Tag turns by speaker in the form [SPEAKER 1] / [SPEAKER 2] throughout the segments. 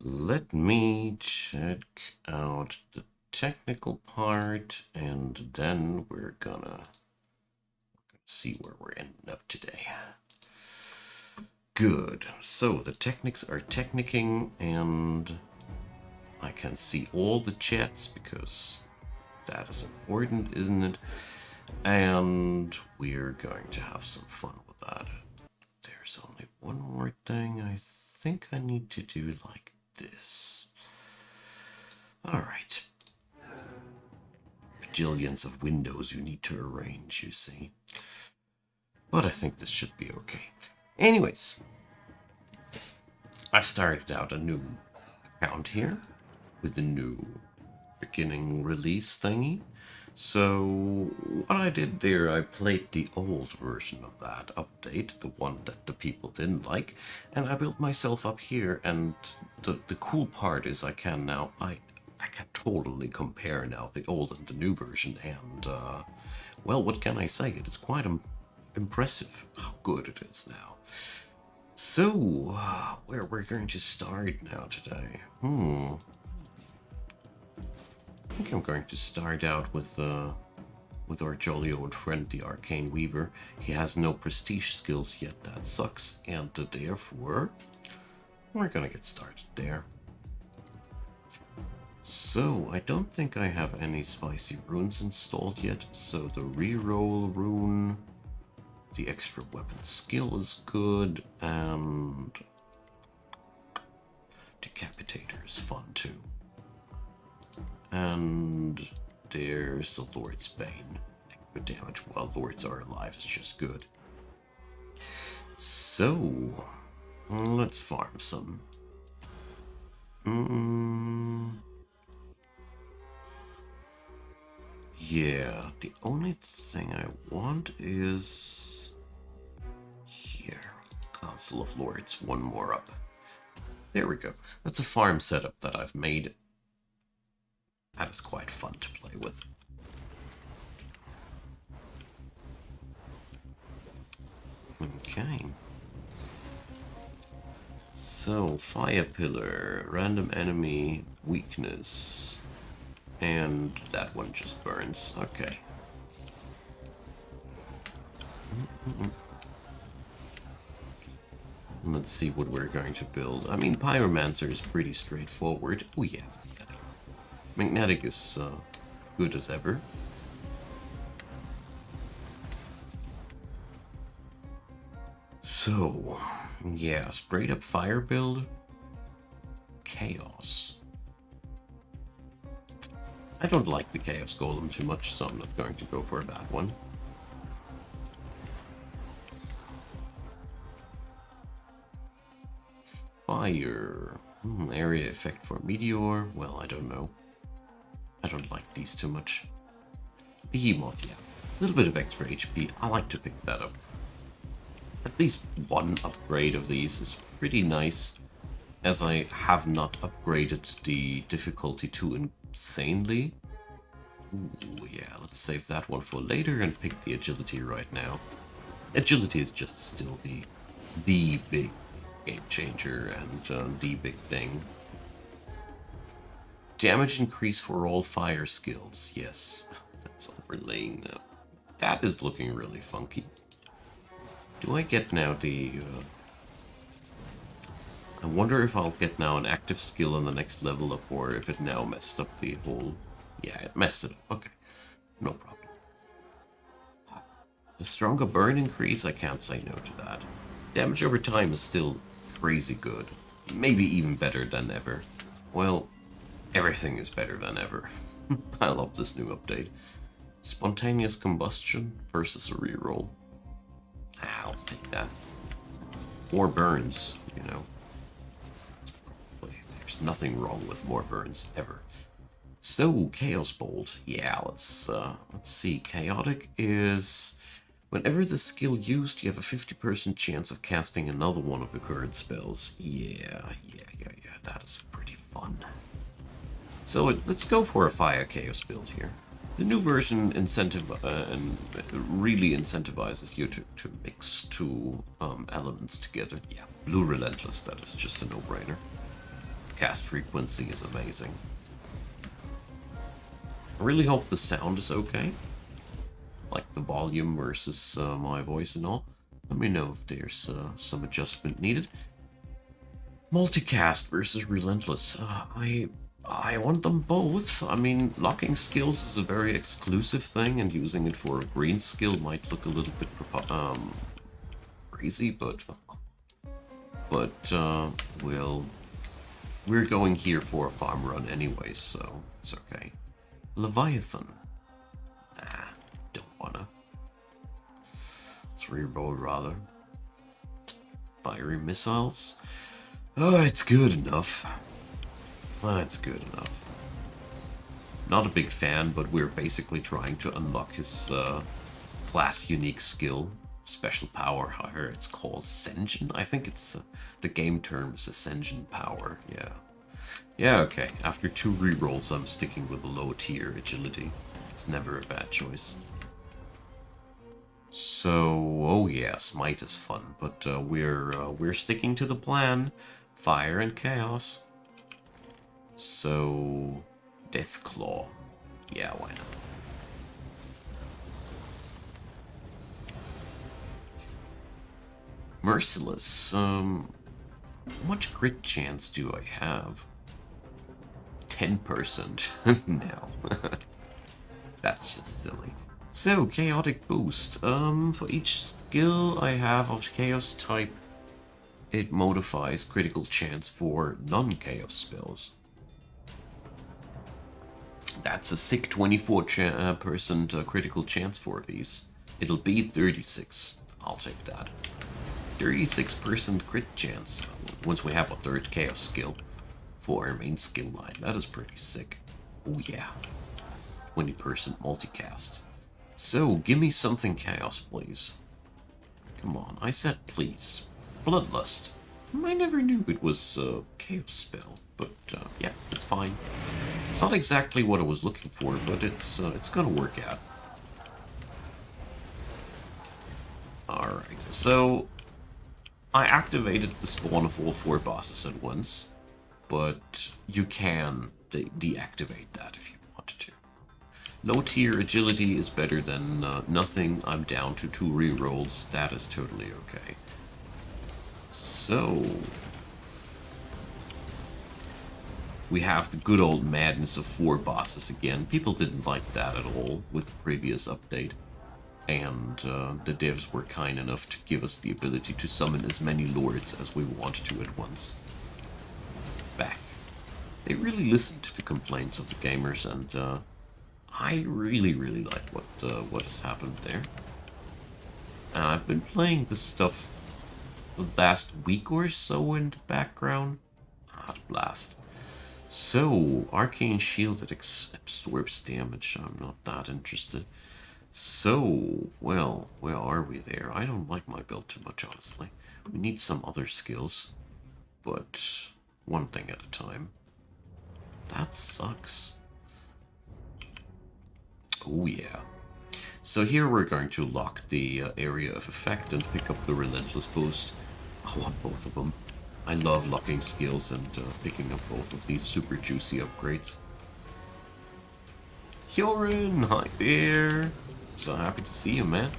[SPEAKER 1] Let me check out the technical part, and then we're gonna see where we're ending up today. Good. So the techniques are technicking, and I can see all the chats because that is important, isn't it? And we're going to have some fun with that. There's only one more thing I think I need to do like this. Alright. Bajillions of windows you need to arrange, you see. But I think this should be okay. Anyways, I started out a new account here with the new beginning release thingy. So what I did there, I played the old version of that update, the one that the people didn't like, and I built myself up here. And the cool part is I can totally compare now the old and the new version, and well, what can I say? It is quite impressive how good it is now. So where we're going to start now today? I think I'm going to start out with our jolly old friend, the Arcane Weaver. He has no prestige skills yet, that sucks, and therefore we're gonna get started there. So, I don't think I have any spicy runes installed yet, so the reroll rune, the extra weapon skill is good, and Decapitator is fun too. And there's the Lord's Bane. Extra damage while Lords are alive is just good. So, let's farm some. Yeah, the only thing I want is here. Council of Lords, one more up. There we go. That's a farm setup that I've made. That is quite fun to play with. Okay. So, Fire Pillar, random enemy, weakness. And that one just burns. Okay. Let's see what we're going to build. I mean, Pyromancer is pretty straightforward. Oh yeah. Magnetic is good as ever. So, yeah, straight up fire build. Chaos. I don't like the Chaos Golem too much, so I'm not going to go for that one. Fire. Area effect for Meteor. Well, I don't know. I don't like these too much. Behemoth, yeah. A little bit of extra HP. I like to pick that up. At least one upgrade of these is pretty nice, as I have not upgraded the difficulty too insanely. Ooh, yeah, let's save that one for later and pick the agility right now. Agility is just still the big game changer and the big thing. Damage increase for all fire skills. Yes, that's overlaying now. That is looking really funky. Do I get now the... I wonder if I'll get now an active skill on the next level up, or if it now messed up the whole... Yeah, it messed it up. Okay, no problem. The stronger burn increase, I can't say no to that. Damage over time is still crazy good. Maybe even better than ever. Well, everything is better than ever. I love this new update. Spontaneous combustion versus a reroll. Let's take that. More burns, you know. There's nothing wrong with more burns ever. So, Chaos Bolt. Yeah, let's see. Chaotic is... Whenever the skill used, you have a 50% chance of casting another one of the current spells. Yeah. That is pretty fun. So let's go for a Fire Chaos build here. The new version really incentivizes you to mix two elements together. Yeah, Blue Relentless, that is just a no-brainer. cast frequency is amazing. I really hope the sound is okay. Like the volume versus my voice and all. Let me know if there's some adjustment needed. Multicast versus Relentless. I want them both. I mean, locking skills is a very exclusive thing, and using it for a green skill might look a little bit crazy, but well, we're going here for a farm run anyway, so it's okay. Leviathan. Nah, don't wanna. Let's reroll rather. Fiery missiles. Oh, it's good enough. It's good enough. Not a big fan, but we're basically trying to unlock his class unique skill. Special power, however it's called. Ascension? I think it's the game term is Ascension power, yeah. Yeah, okay. After 2 rerolls, I'm sticking with the low tier agility. It's never a bad choice. So, oh yeah, Smite is fun, but we're sticking to the plan. Fire and Chaos. So, Deathclaw. Yeah, why not? Merciless. How much crit chance do I have? 10%. No. That's just silly. So, Chaotic Boost. For each skill I have of Chaos type, it modifies critical chance for non-Chaos spells. That's a sick 24% critical chance for these. It'll be 36. I'll take that. 36% crit chance once we have a 3rd Chaos skill for our main skill line. That is pretty sick. Oh yeah. 20% multicast. So, give me something Chaos, please. Come on, I said please. Bloodlust. I never knew it was a Chaos spell, but yeah, it's fine. It's not exactly what I was looking for, but it's gonna work out. Alright, so I activated the spawn of all 4 bosses at once, but you can deactivate that if you want to. Low tier agility is better than nothing. I'm down to 2 rerolls. That is totally okay. So we have the good old madness of 4 bosses again. People didn't like that at all with the previous update. And the devs were kind enough to give us the ability to summon as many lords as we wanted to at once. Back. They really listened to the complaints of the gamers, and I really like what has happened there. And I've been playing this stuff the last week or so in the background. Blast. So, Arcane Shield that absorbs damage. I'm not that interested. So, well, where are we there? I don't like my build too much, honestly. We need some other skills, but one thing at a time. That sucks. Oh yeah. So here we're going to lock the area of effect and pick up the Relentless boost. I want both of them. I love locking skills and picking up both of these super juicy upgrades. Hyorin, hi there! So happy to see you, man.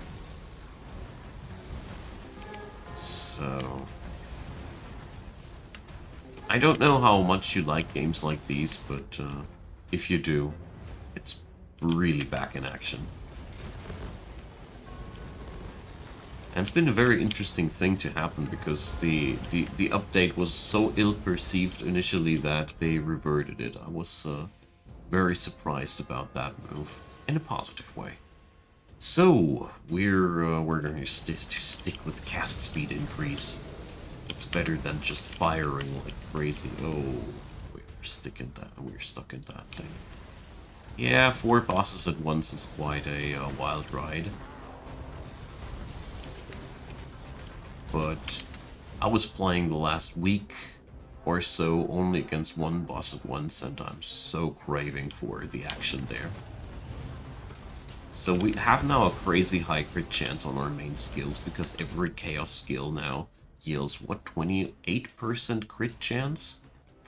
[SPEAKER 1] So I don't know how much you like games like these, but if you do, it's really back in action. And it's been a very interesting thing to happen because the update was so ill-perceived initially that they reverted it. I was very surprised about that move in a positive way. So we're going to stick with cast speed increase. It's better than just firing like crazy. Oh, we're stuck in that thing. Yeah, 4 bosses at once is quite a wild ride. But I was playing the last week or so only against 1 boss at once, and I'm so craving for the action there. So we have now a crazy high crit chance on our main skills because every chaos skill now yields, what, 28% crit chance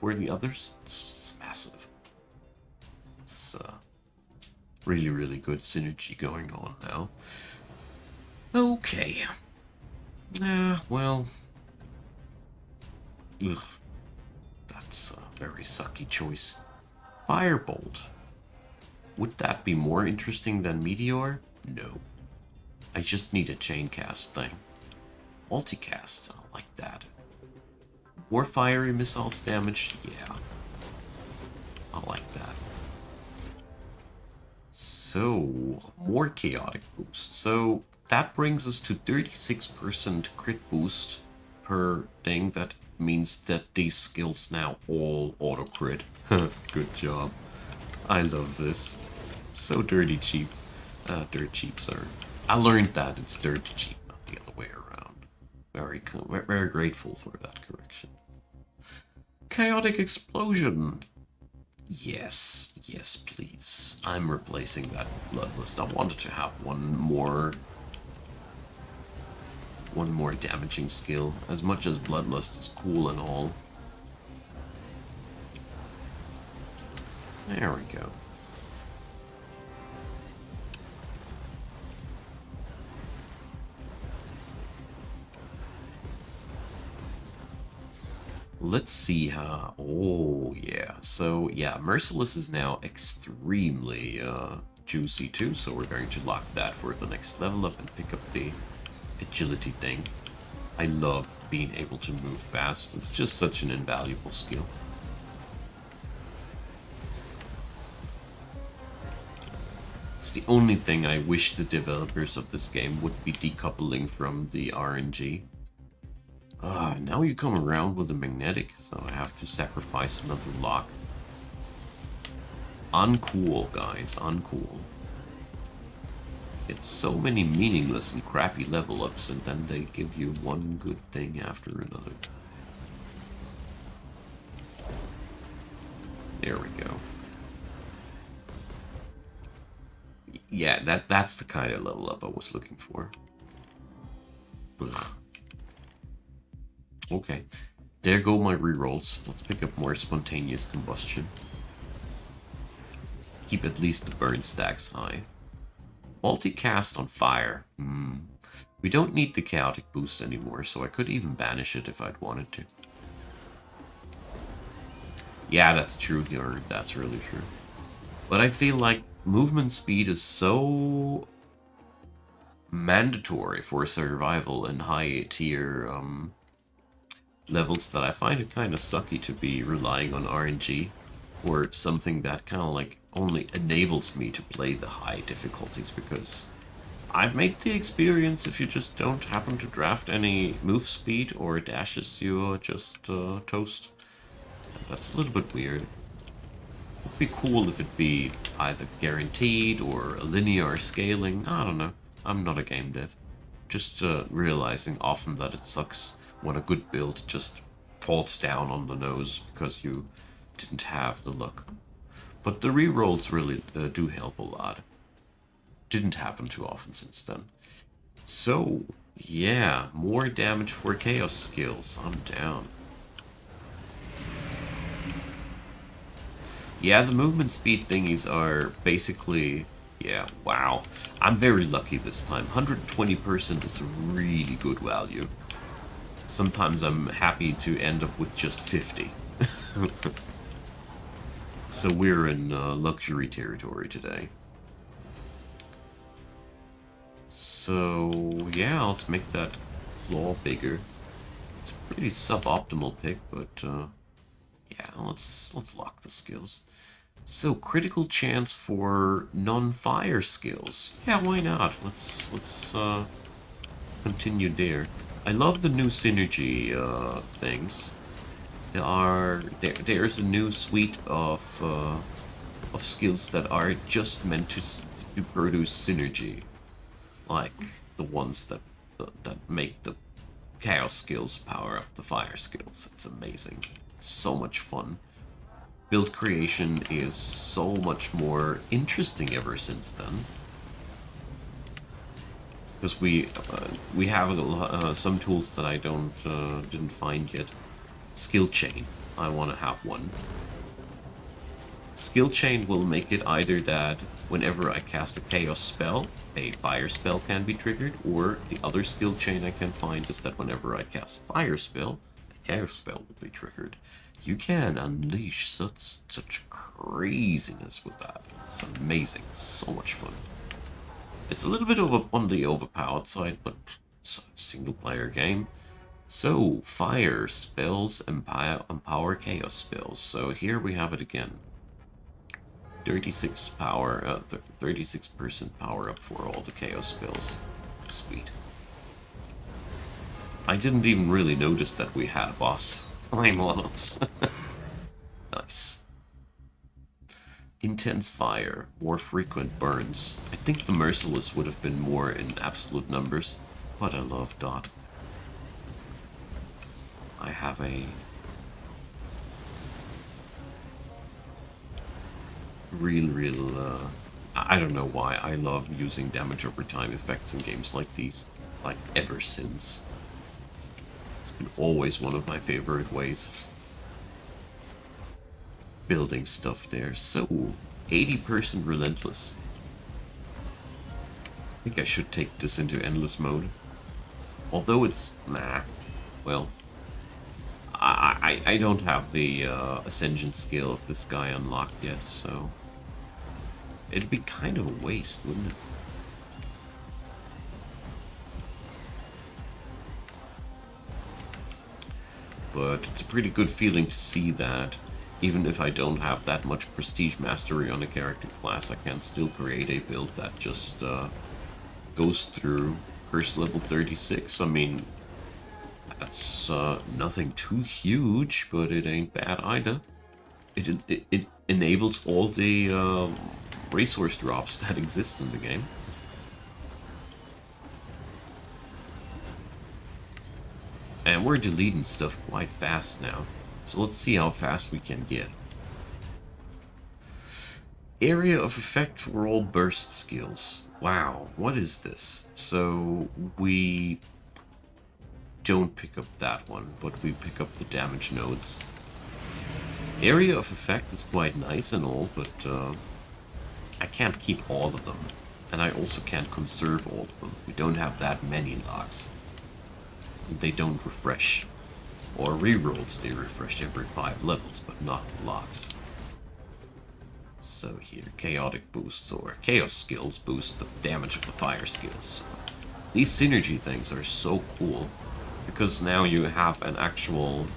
[SPEAKER 1] for the others. It's massive. It's really, really good synergy going on now. Okay. Well... Ugh. That's a very sucky choice. Firebolt. Would that be more interesting than Meteor? No. I just need a chain cast thing. Multicast, I like that. More fiery missiles damage? Yeah. I like that. So, more chaotic boost. So, that brings us to 36% crit boost per thing. That means that these skills now all auto crit. Good job. I love this. So dirty cheap. Dirt cheap, sorry. I learned that it's dirt cheap, not the other way around. Very grateful for that correction. Chaotic explosion. Yes, yes, please. I'm replacing that bloodlust. I wanted to have one more damaging skill. As much as bloodlust is cool and all. There we go. Let's see how... Oh, yeah. So, yeah, Merciless is now extremely juicy too, so we're going to lock that for the next level up and pick up the agility thing. I love being able to move fast. It's just such an invaluable skill. It's the only thing I wish the developers of this game would be decoupling from the RNG. Now you come around with a magnetic, so I have to sacrifice another lock. Uncool, guys, uncool. It's so many meaningless and crappy level ups, and then they give you one good thing after another. There we go. Yeah, that's the kind of level up I was looking for. Ugh. Okay, there go my rerolls. Let's pick up more spontaneous combustion. Keep at least the burn stacks high. Multicast on fire. We don't need the chaotic boost anymore, so I could even banish it if I'd wanted to. Yeah, that's true, Bjorn. That's really true. But I feel like movement speed is so mandatory for survival in high tier levels that I find it kind of sucky to be relying on RNG or something that kind of like only enables me to play the high difficulties, because I've made the experience if you just don't happen to draft any move speed or dashes, you just toast. That's a little bit weird. It'd be cool if it'd be either guaranteed or a linear scaling. I don't know. I'm not a game dev. Just realizing often that it sucks when a good build just falls down on the nose because you didn't have the luck. But the rerolls really do help a lot. Didn't happen too often since then. So, yeah, more damage for chaos skills. I'm down. Yeah, the movement speed thingies are basically... Yeah, wow. I'm very lucky this time. 120% is a really good value. Sometimes I'm happy to end up with just 50. So we're in luxury territory today. So, yeah, let's make that claw bigger. It's a pretty suboptimal pick, but yeah, let's lock the skills. So, critical chance for non-fire skills. Yeah, why not? Let's continue there. I love the new synergy things. There's a new suite of skills that are just meant to produce synergy, like the ones that make the chaos skills power up the fire skills. It's amazing. It's so much fun. Build creation is so much more interesting ever since then. Because we have some tools that I didn't find yet. Skill chain. I want to have one. Skill chain will make it either that whenever I cast a chaos spell, a fire spell can be triggered, or the other skill chain I can find is that whenever I cast a fire spell, a chaos spell will be triggered. You can unleash such craziness with that. It's amazing. So much fun. It's a little bit on the overpowered side, but it's a single player game. So, fire spells empower chaos spells. So here we have it again. 36 power, 36% power up for all the chaos spells. Sweet. I didn't even really notice that we had a boss time on us. Nice. Intense fire, more frequent burns. I think the merciless would have been more in absolute numbers, but I love dot. I have a real, I don't know why, I love using damage over time effects in games like these, like ever since. It's been always one of my favorite ways of building stuff there. So, 80% relentless. I think I should take this into endless mode. Although it's, well, I don't have the ascension skill of this guy unlocked yet, so it'd be kind of a waste, wouldn't it? But it's a pretty good feeling to see that even if I don't have that much prestige mastery on a character class, I can still create a build that just goes through curse level 36. I mean, that's nothing too huge, but it ain't bad either. It enables all the resource drops that exist in the game. And we're deleting stuff quite fast now, so let's see how fast we can get. Area of effect for all burst skills. Wow, what is this? So we don't pick up that one, but we pick up the damage nodes. Area of effect is quite nice and all, but I can't keep all of them. And I also can't conserve all of them. We don't have that many locks. They don't refresh. Or rerolls, they refresh every 5 levels, but not locks. So here, chaotic boosts or chaos skills boost the damage of the fire skills. These synergy things are so cool, because now you have an actual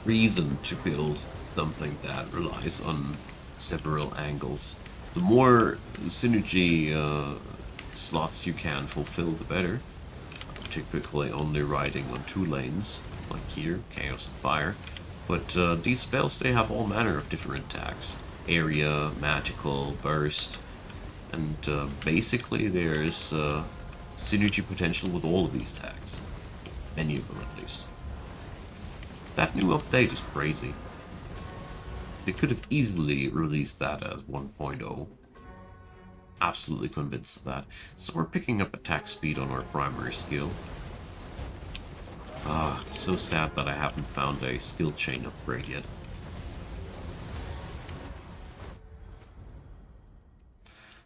[SPEAKER 1] reason to build something that relies on several angles. The more synergy slots you can fulfill, the better. Typically only riding on 2 lanes, like here, chaos and fire. But these spells, they have all manner of different attacks. Area, magical, burst, and basically there's synergy potential with all of these tags. Many of them at least. That new update is crazy. They could have easily released that as 1.0. Absolutely convinced of that. So we're picking up attack speed on our primary skill. It's so sad that I haven't found a skill chain upgrade yet.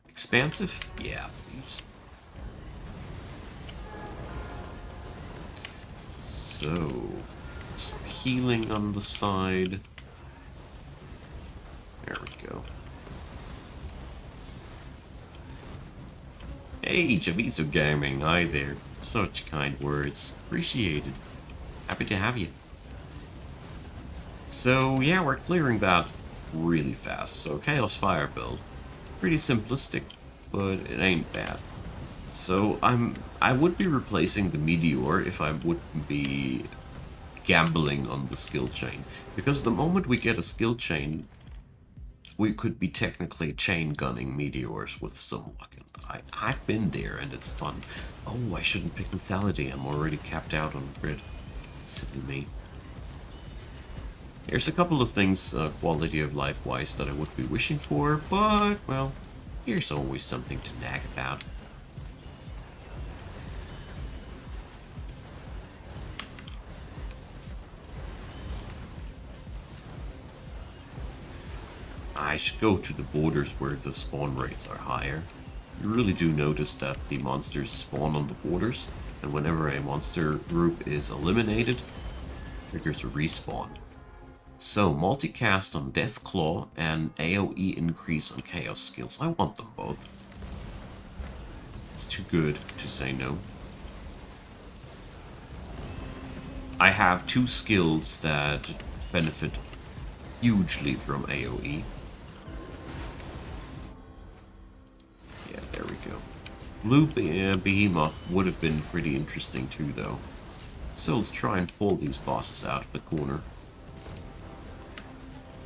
[SPEAKER 1] Expansive? Yeah, please. So, some healing on the side. There we go. Hey, Javizu Gaming, hi there. Such kind words. Appreciated. Happy to have you. So, yeah, we're clearing that really fast. So, Chaos Fire build. Pretty simplistic, but it ain't bad. So, I would be replacing the Meteor if I wouldn't be gambling on the skill chain. Because the moment we get a skill chain, we could be technically chain gunning meteors with some luck. And I've been there and it's fun. Oh, I shouldn't pick lethality. I'm already capped out on grid. Silly me. Here's a couple of things quality of life wise that I would be wishing for, but well, here's always something to nag about. I should go to the borders where the spawn rates are higher. You really do notice that the monsters spawn on the borders, and whenever a monster group is eliminated, triggers a respawn. So, multicast on Deathclaw and AoE increase on Chaos skills. I want them both. It's too good to say no. I have two skills that benefit hugely from AoE. Yeah, there we go. Blue Behemoth would have been pretty interesting too, though. So let's try and pull these bosses out of the corner.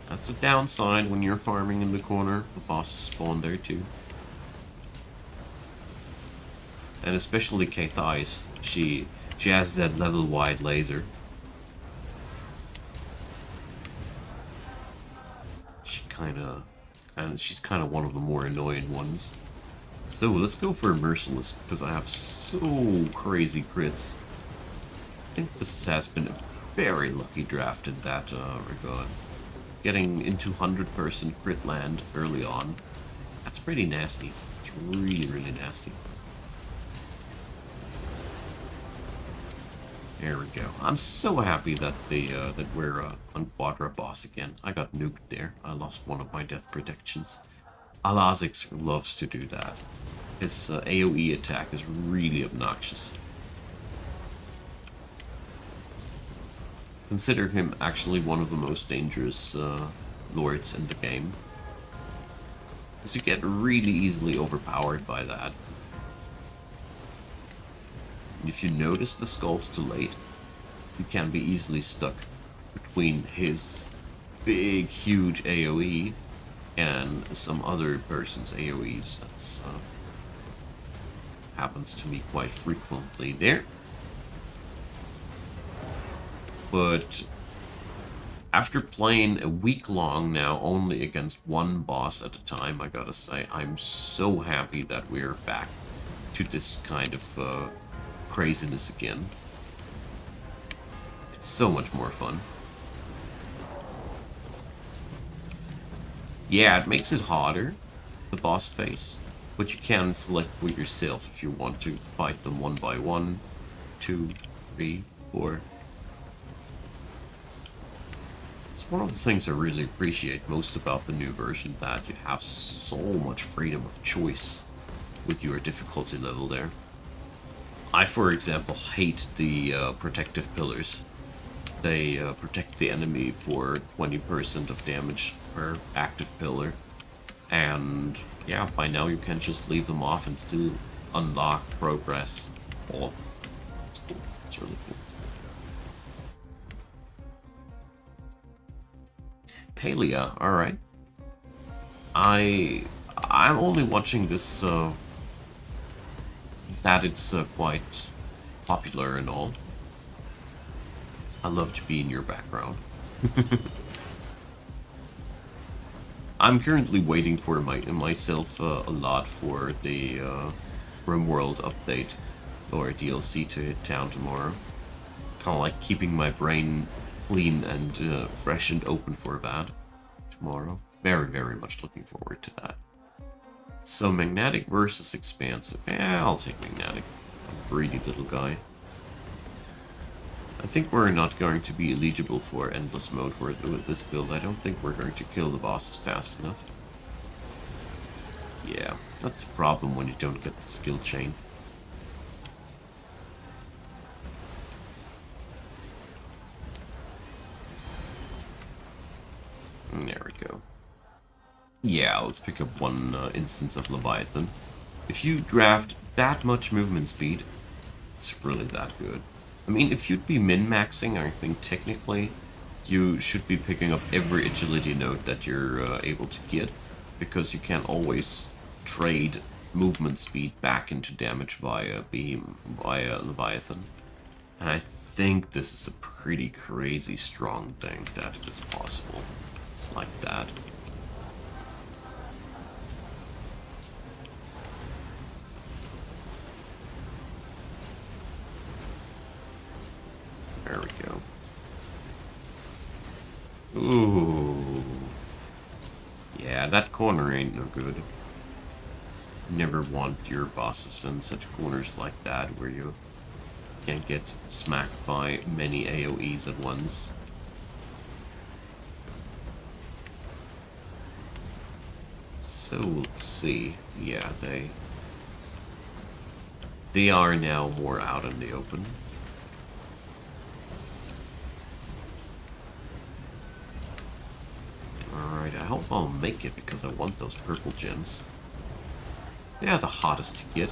[SPEAKER 1] That's the downside when you're farming in the corner. The bosses spawn there too. And especially Kathais, she has that level-wide laser. She's kind of one of the more annoying ones. So let's go for a Merciless, because I have so crazy crits. I think this has been a very lucky draft in that regard. Getting into 100% crit land early on, that's pretty nasty. It's really, really nasty. There we go. I'm so happy that that we're on Quadra boss again. I got nuked there. I lost one of my death protections. Alazix loves to do that. His AoE attack is really obnoxious. Consider him actually one of the most dangerous lords in the game. Because you get really easily overpowered by that. If you notice the skulls too late, you can be easily stuck between his big, huge AoE and some other person's AoEs. That's happens to me quite frequently there. But after playing a week long now only against one boss at a time, I gotta say, I'm so happy that we're back to this kind of craziness again. It's so much more fun. Yeah, it makes it harder, the boss face, but you can select for yourself if you want to fight them one by one, 2, 3, 4. It's one of the things I really appreciate most about the new version, that you have so much freedom of choice with your difficulty level there. I, for example, hate the protective pillars. They protect the enemy for 20% of damage per active pillar. And yeah, by now you can just leave them off and still unlock progress. Oh, it's cool. It's really cool. Palia, alright. I'm only watching this that it's quite popular and all. I love to be in your background. I'm currently waiting for myself a lot for the RimWorld update or DLC to hit town tomorrow. Kind of like keeping my brain clean and fresh and open for that tomorrow. Very, very much looking forward to that. So, magnetic versus expansive. Yeah, I'll take magnetic. Greedy little guy. I think we're not going to be eligible for endless mode with this build. I don't think we're going to kill the bosses fast enough. Yeah, that's the problem when you don't get the skill chain. There we go. Yeah, let's pick up one instance of Leviathan. If you draft that much movement speed, it's really that good. I mean, if you'd be min-maxing, I think technically you should be picking up every agility node that you're able to get, because you can always trade movement speed back into damage via Leviathan. And I think this is a pretty crazy strong thing that it is possible like that. There we go. Ooh. Yeah, that corner ain't no good. Never want your bosses in such corners like that where you can't get smacked by many AoEs at once. So let's see. Yeah, they are now more out in the open. Alright, I hope I'll make it because I want those purple gems. They are the hottest to get.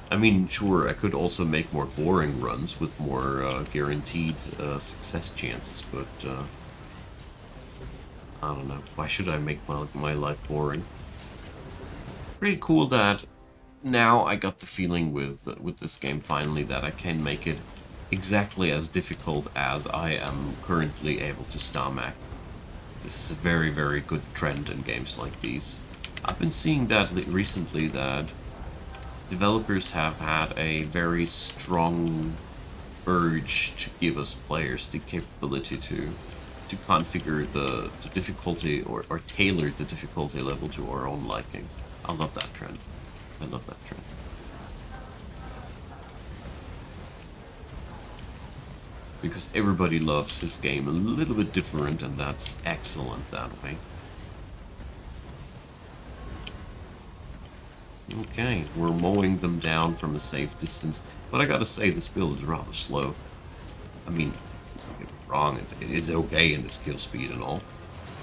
[SPEAKER 1] I mean, sure, I could also make more boring runs with more guaranteed success chances, but I don't know. Why should I make my life boring? Pretty cool that now I got the feeling with this game finally that I can make it exactly as difficult as I am currently able to stomach. This is a very, very good trend in games like these. I've been seeing that recently, that developers have had a very strong urge to give us players the capability to configure the difficulty or tailor the difficulty level to our own liking. I love that trend. I love that trend. Because everybody loves this game a little bit different, and that's excellent that way. Okay, we're mowing them down from a safe distance, but I gotta say, this build is rather slow. I mean, don't get me wrong, it's okay in its kill speed and all.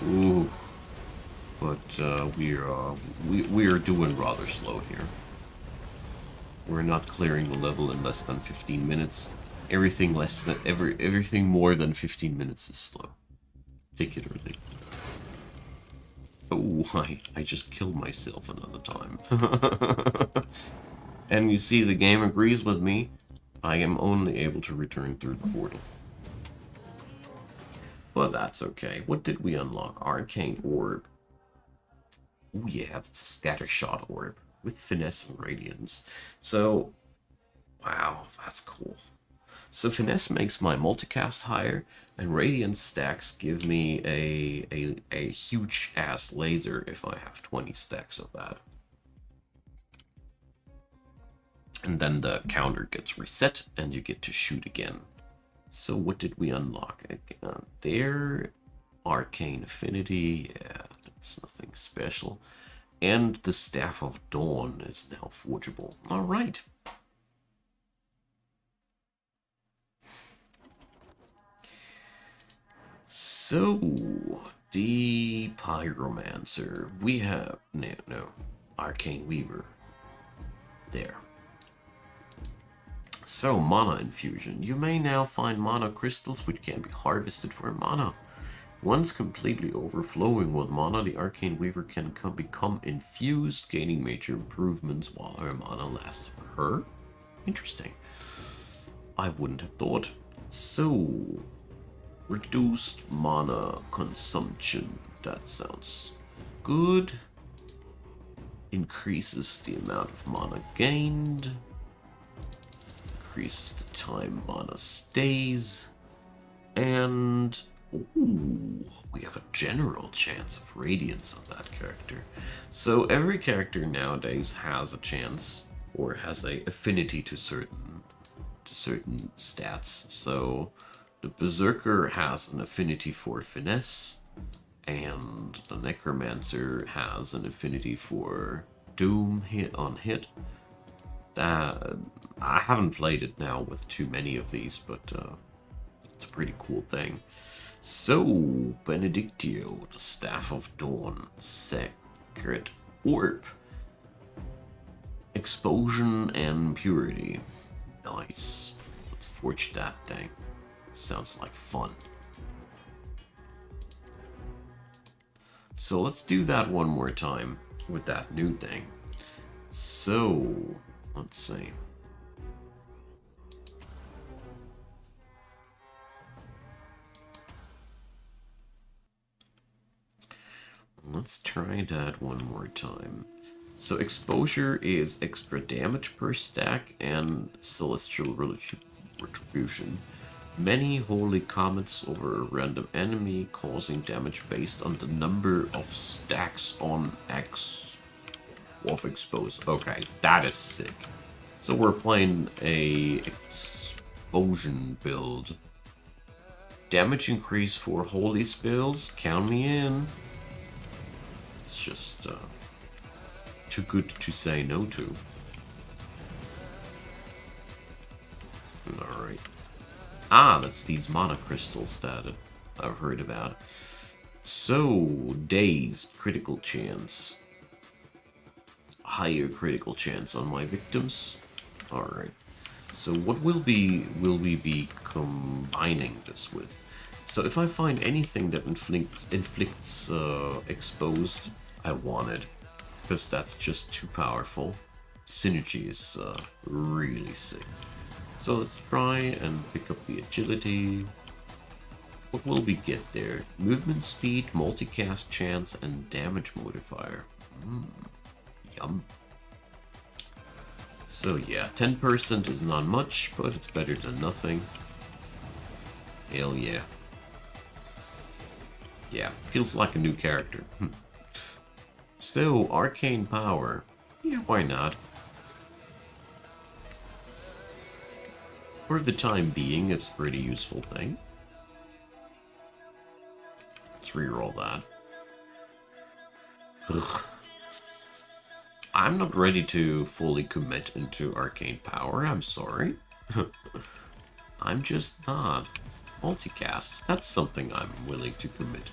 [SPEAKER 1] Ooh, but we are doing rather slow here. We're not clearing the level in less than 15 minutes. Everything more than 15 minutes is slow. Take it or leave it. Oh, I just killed myself another time. And you see, the game agrees with me. I am only able to return through the portal. But that's okay. What did we unlock? Arcane Orb. Oh yeah, it's a scatter shot orb with finesse and radiance. So, wow, that's cool. So finesse makes my multicast higher, and radiance stacks give me a huge ass laser if I have 20 stacks of that. And then the counter gets reset and you get to shoot again. So what did we unlock? There, Arcane Affinity, yeah, that's nothing special. And the Staff of Dawn is now forgeable. Alright. So, the Pyromancer. We have... No. Arcane Weaver. There. So, Mana Infusion. You may now find Mana Crystals which can be harvested for mana. Once completely overflowing with mana, the Arcane Weaver can become infused, gaining major improvements while her mana lasts for her. Interesting. I wouldn't have thought. So, reduced mana consumption. That sounds good. Increases the amount of mana gained. Increases the time mana stays. And ooh, we have a general chance of radiance on that character. So every character nowadays has a chance, or has a affinity to certain stats. So the Berserker has an affinity for finesse, and the Necromancer has an affinity for doom on hit. I haven't played it now with too many of these, but it's a pretty cool thing. So, Benedictio, the Staff of Dawn, Sacred Orb, Explosion and Purity. Nice. Let's forge that thing. Sounds like fun. So let's do that one more time with that new thing. So, let's see. Let's try that one more time. So exposure is extra damage per stack and celestial retribution. Many holy comets over a random enemy, causing damage based on the number of stacks on X of exposed. Okay, that is sick. So we're playing a explosion build. Damage increase for holy spells. Count me in. It's just too good to say no to. Alright. Ah, that's these mana crystals that I've heard about. So, dazed, critical chance. Higher critical chance on my victims. Alright. So what will we be combining this with? So if I find anything that inflicts exposed, I want it. Because that's just too powerful. Synergy is really sick. So let's try and pick up the agility. What will we get there? Movement speed, multicast chance, and damage modifier. Yum. So yeah, 10% is not much, but it's better than nothing. Hell yeah. Yeah, feels like a new character. So, arcane power. Yeah, why not? For the time being, it's a pretty useful thing. Let's reroll that. Ugh. I'm not ready to fully commit into arcane power, I'm sorry. I'm just not. Multicast, that's something I'm willing to commit.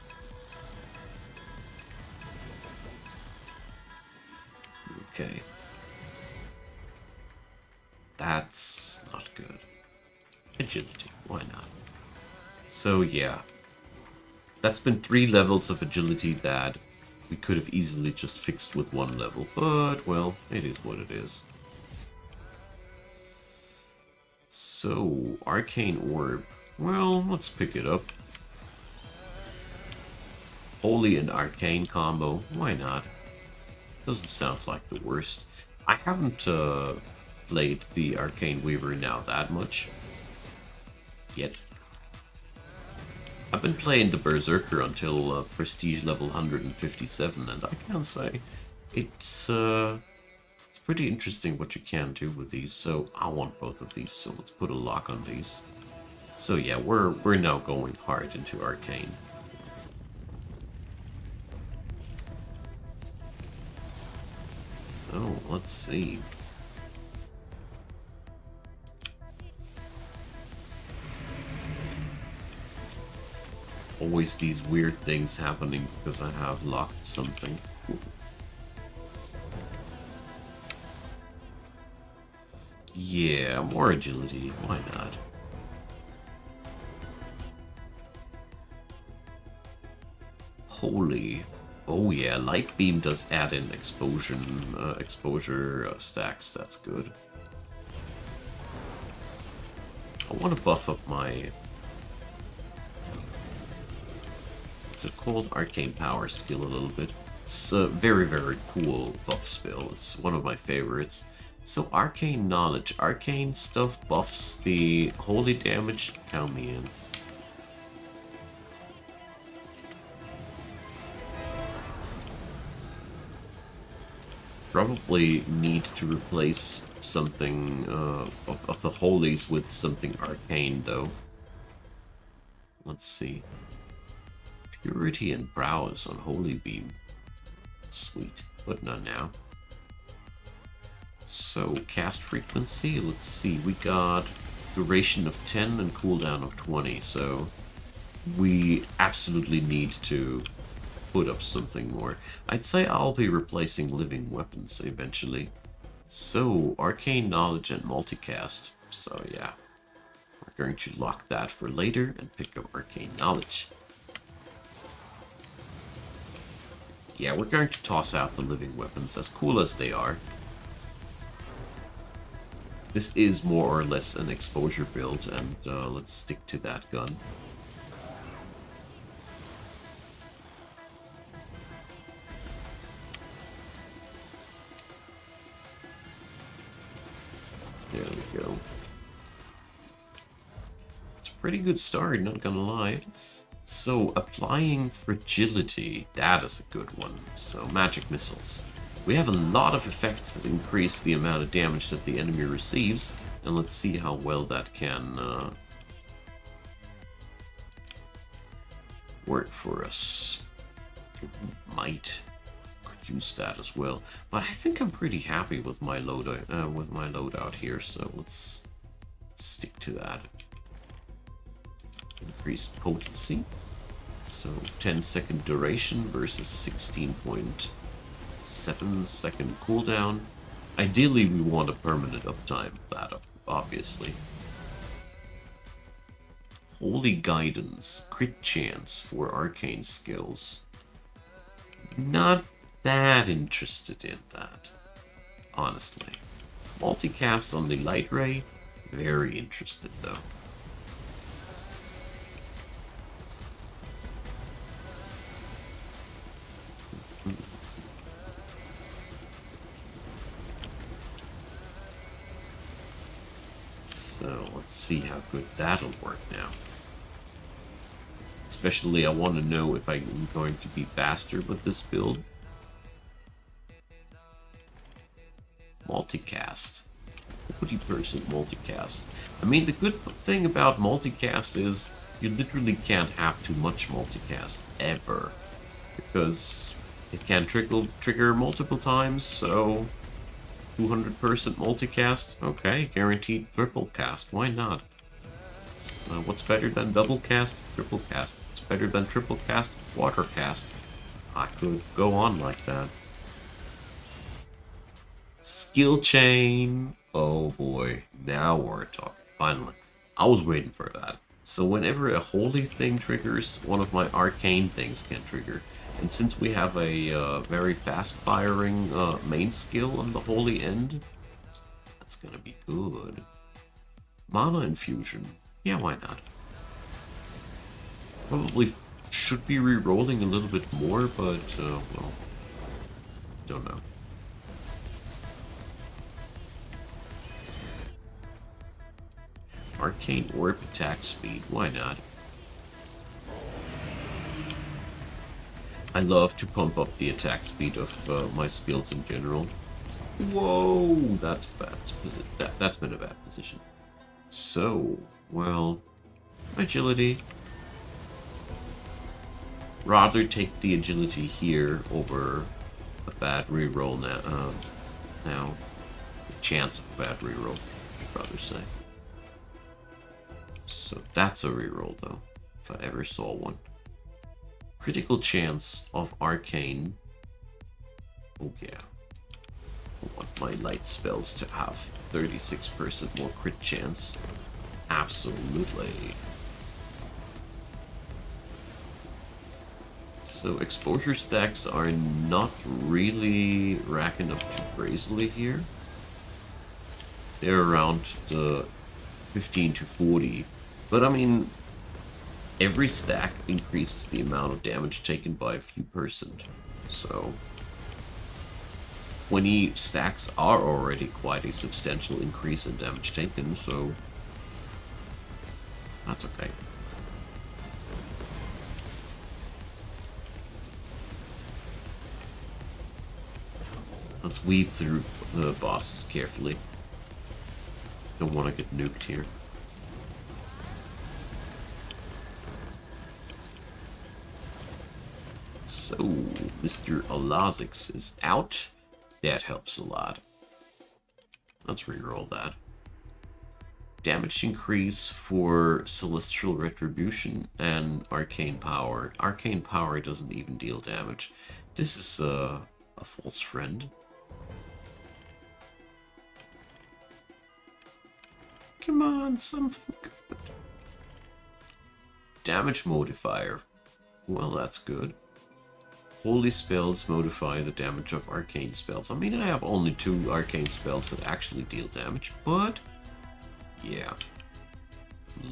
[SPEAKER 1] Okay. That's not good. Agility, why not? So yeah. That's been 3 levels of agility that we could have easily just fixed with 1 level, but, well, it is what it is. So, Arcane Orb. Well, let's pick it up. Holy and Arcane combo, why not? Doesn't sound like the worst. I haven't played the Arcane Weaver now that much. Yet. I've been playing the Berserker until prestige level 157, and I can say it's pretty interesting what you can do with these. So I want both of these, so let's put a lock on these. So yeah, we're now going hard into Arcane. So let's see. Always these weird things happening because I have locked something. Yeah, more agility, why not? Holy. Oh yeah, Light Beam does add in exposure stacks, that's good. I want to buff up my... What's it called? Arcane Power skill a little bit. It's a very, very cool buff spell. It's one of my favorites. So Arcane Knowledge. Arcane stuff buffs the holy damage. Count me in. Probably need to replace something of the holies with something arcane, though. Let's see. Purity and prowess on Holy Beam. Sweet, but not now. So, cast frequency, let's see. We got duration of 10 and cooldown of 20, so we absolutely need to put up something more. I'd say I'll be replacing living weapons eventually. So, arcane knowledge and multicast. So yeah, we're going to lock that for later and pick up arcane knowledge. Yeah, we're going to toss out the living weapons, as cool as they are. This is more or less an exposure build, and let's stick to that gun. There we go. It's pretty good start, not gonna lie. So, applying fragility, that is a good one. So, magic missiles. We have a lot of effects that increase the amount of damage that the enemy receives, and let's see how well that can work for us. Might could use that as well, but I think I'm pretty happy with my loadout here. So let's stick to that. Increased potency, so 10-second duration versus 16.7-second cooldown. Ideally, we want a permanent uptime of that, obviously. Holy Guidance, crit chance for arcane skills. Not that interested in that, honestly. Multicast on the light ray, very interested though. So let's see how good that'll work now. Especially I want to know if I'm going to be faster with this build. Multicast. 40% multicast. I mean, the good thing about multicast is you literally can't have too much multicast ever. Because it can trigger multiple times, so 200% multicast. Okay, guaranteed triple cast. Why not? What's better than double cast? Triple cast. What's better than triple cast? Water cast. I could go on like that. Skill chain. Oh boy, now we're talking. Finally, I was waiting for that. So whenever a holy thing triggers, one of my arcane things can trigger. And since we have a very fast-firing main skill on the holy end, that's gonna be good. Mana infusion. Yeah, why not? Probably should be re-rolling a little bit more, but, well, don't know. Arcane Orb attack speed, why not? I love to pump up the attack speed of my skills in general. Whoa, that's bad. That's been a bad position. So, well, agility. Rather take the agility here over a bad reroll now. Now, the chance of a bad reroll, I'd rather say. So that's a reroll though, if I ever saw one. Critical chance of arcane. Oh yeah. I want my light spells to have 36% more crit chance. Absolutely. So exposure stacks are not really racking up too crazily here. They're around the 15 to 40. But I mean, every stack increases the amount of damage taken by a few percent. So 20 stacks are already quite a substantial increase in damage taken, so that's okay. Let's weave through the bosses carefully. Don't want to get nuked here. So, Mr. Alazix is out. That helps a lot. Let's reroll that. Damage increase for Celestial Retribution and Arcane Power. Arcane Power doesn't even deal damage. This is a false friend. Come on, something good. Damage modifier. Well, that's good. Holy spells modify the damage of arcane spells. I mean, I have only 2 arcane spells that actually deal damage, but yeah.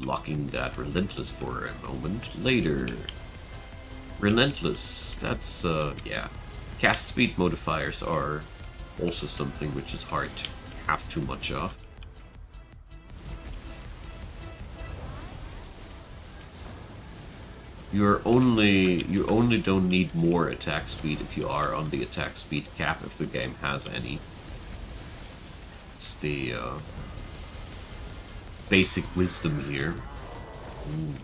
[SPEAKER 1] Locking that Relentless for a moment later. Relentless, that's, yeah. Cast speed modifiers are also something which is hard to have too much of. you only don't need more attack speed if you are on the attack speed cap, if the game has any. It's the basic wisdom here. Ooh,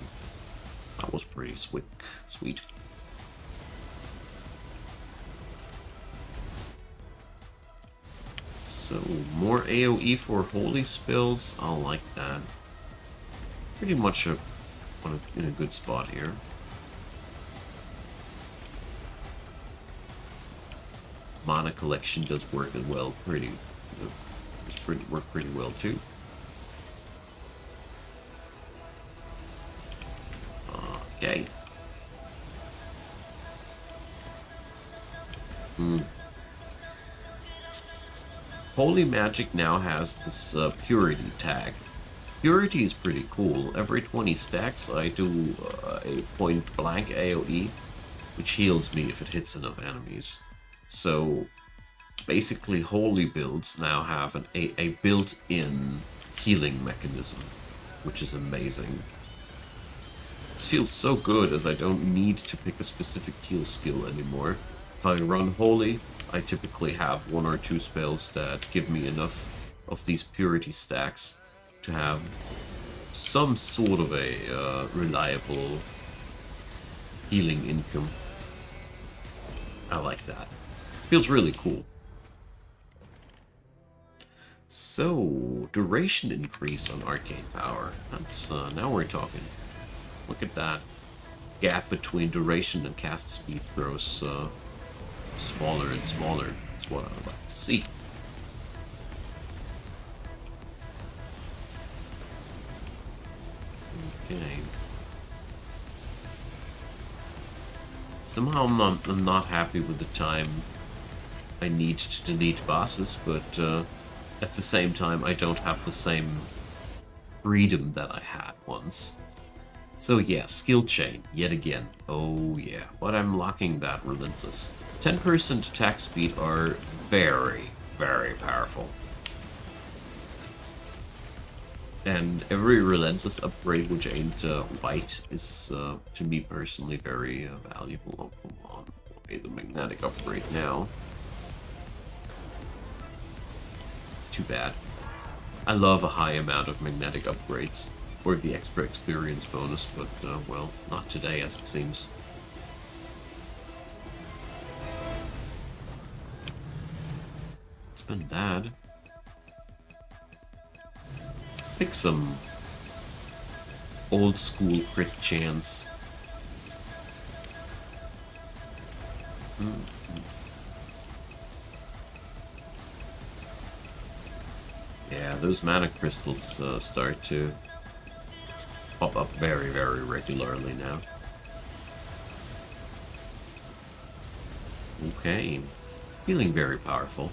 [SPEAKER 1] that was pretty sweet. So, more AoE for holy spells. I'll like that. Pretty much in a good spot here. Mana collection does work as well. Work pretty well too. Okay. Holy magic now has this purity tag. Purity is pretty cool. Every 20 stacks I do a point blank AoE, which heals me if it hits enough enemies. So basically holy builds now have a built-in healing mechanism, which is amazing. This feels so good as I don't need to pick a specific heal skill anymore. If I run holy, I typically have 1 or 2 spells that give me enough of these purity stacks to have some sort of a reliable healing income. I like that. Feels really cool. So, duration increase on arcane power. That's now we're talking. Look at that gap between duration and cast speed grows smaller and smaller. That's what I would like to see. Okay. Somehow I'm not happy with the time I need to delete bosses, but at the same time I don't have the same freedom that I had once. So yeah, skill chain, yet again. Oh yeah, but I'm locking that relentless. 10% attack speed are very, very powerful. And every relentless upgrade which ain't white is, to me personally, very valuable. Oh, come on. Okay, the magnetic upgrade now. Too bad. I love a high amount of magnetic upgrades for the extra experience bonus, but, well, not today as it seems. It's been bad. Let's pick some old school crit chance. Yeah, those mana crystals start to pop up very, very regularly now. Okay. Feeling very powerful.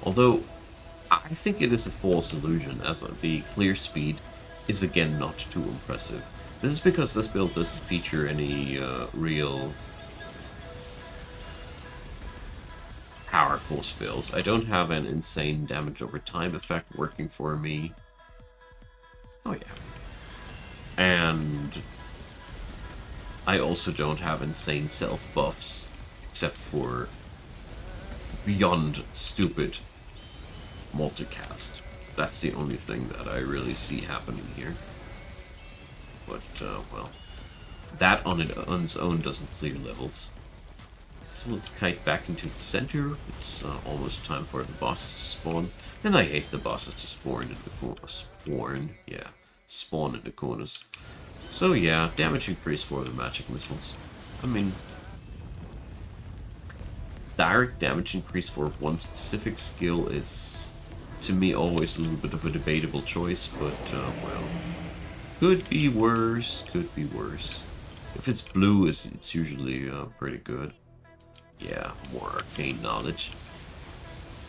[SPEAKER 1] Although, I think it is a false illusion, as the clear speed is again not too impressive. This is because this build doesn't feature any real powerful spells. I don't have an insane damage over time effect working for me. Oh yeah. And I also don't have insane self buffs, except for beyond stupid multicast. That's the only thing that I really see happening here. But, well, that on its own doesn't clear levels. So let's kite back into the center. It's almost time for the bosses to spawn. And I hate the bosses to spawn in the corners. So yeah, damage increase for the magic missiles. I mean, direct damage increase for one specific skill is, to me, always a little bit of a debatable choice, but, well, could be worse, could be worse. If it's blue, it's usually pretty good. Yeah, more arcane knowledge.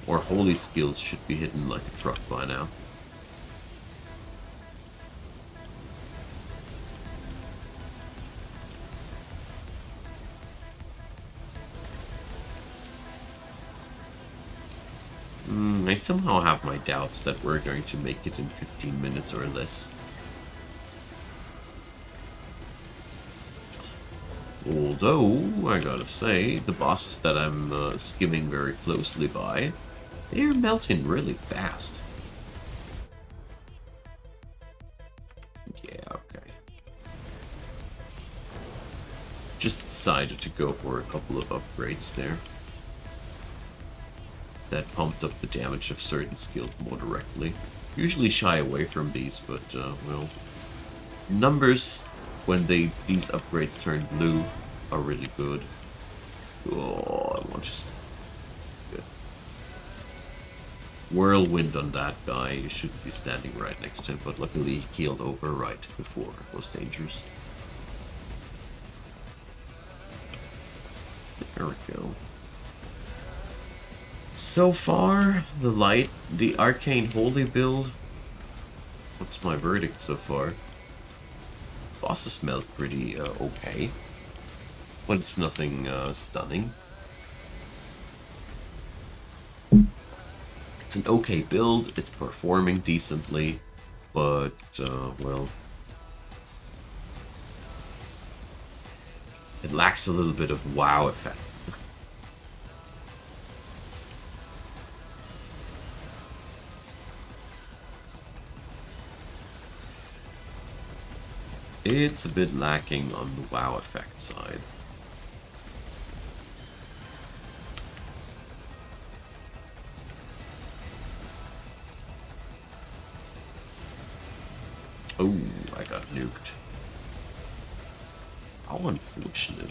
[SPEAKER 1] Or holy skills should be hitting like a truck by now. I somehow have my doubts that we're going to make it in 15 minutes or less. Although, I gotta say, the bosses that I'm skimming very closely by, they're melting really fast. Yeah, okay. Just decided to go for a couple of upgrades there. That pumped up the damage of certain skills more directly. Usually shy away from these, but, well... numbers, when these upgrades turn blue, are really good. Oh, I want just... Good. Whirlwind on that guy. You shouldn't be standing right next to him, but luckily he keeled over right before it was dangerous. There we go. So far, the Arcane Holy build, what's my verdict so far? Bosses smelled pretty okay, but it's nothing stunning. It's an okay build, it's performing decently, but, well, it lacks a little bit of wow effect. It's a bit lacking on the wow effect side. Oh, I got nuked. How unfortunate.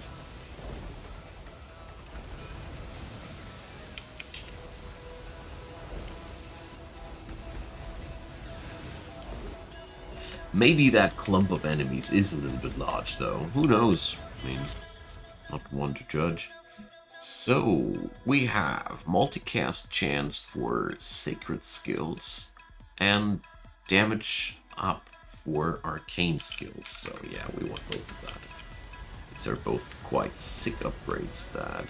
[SPEAKER 1] Maybe that clump of enemies is a little bit large, though. Who knows? I mean, not one to judge. So, we have multicast chance for sacred skills and damage up for arcane skills. So, yeah, we want both of that. These are both quite sick upgrades that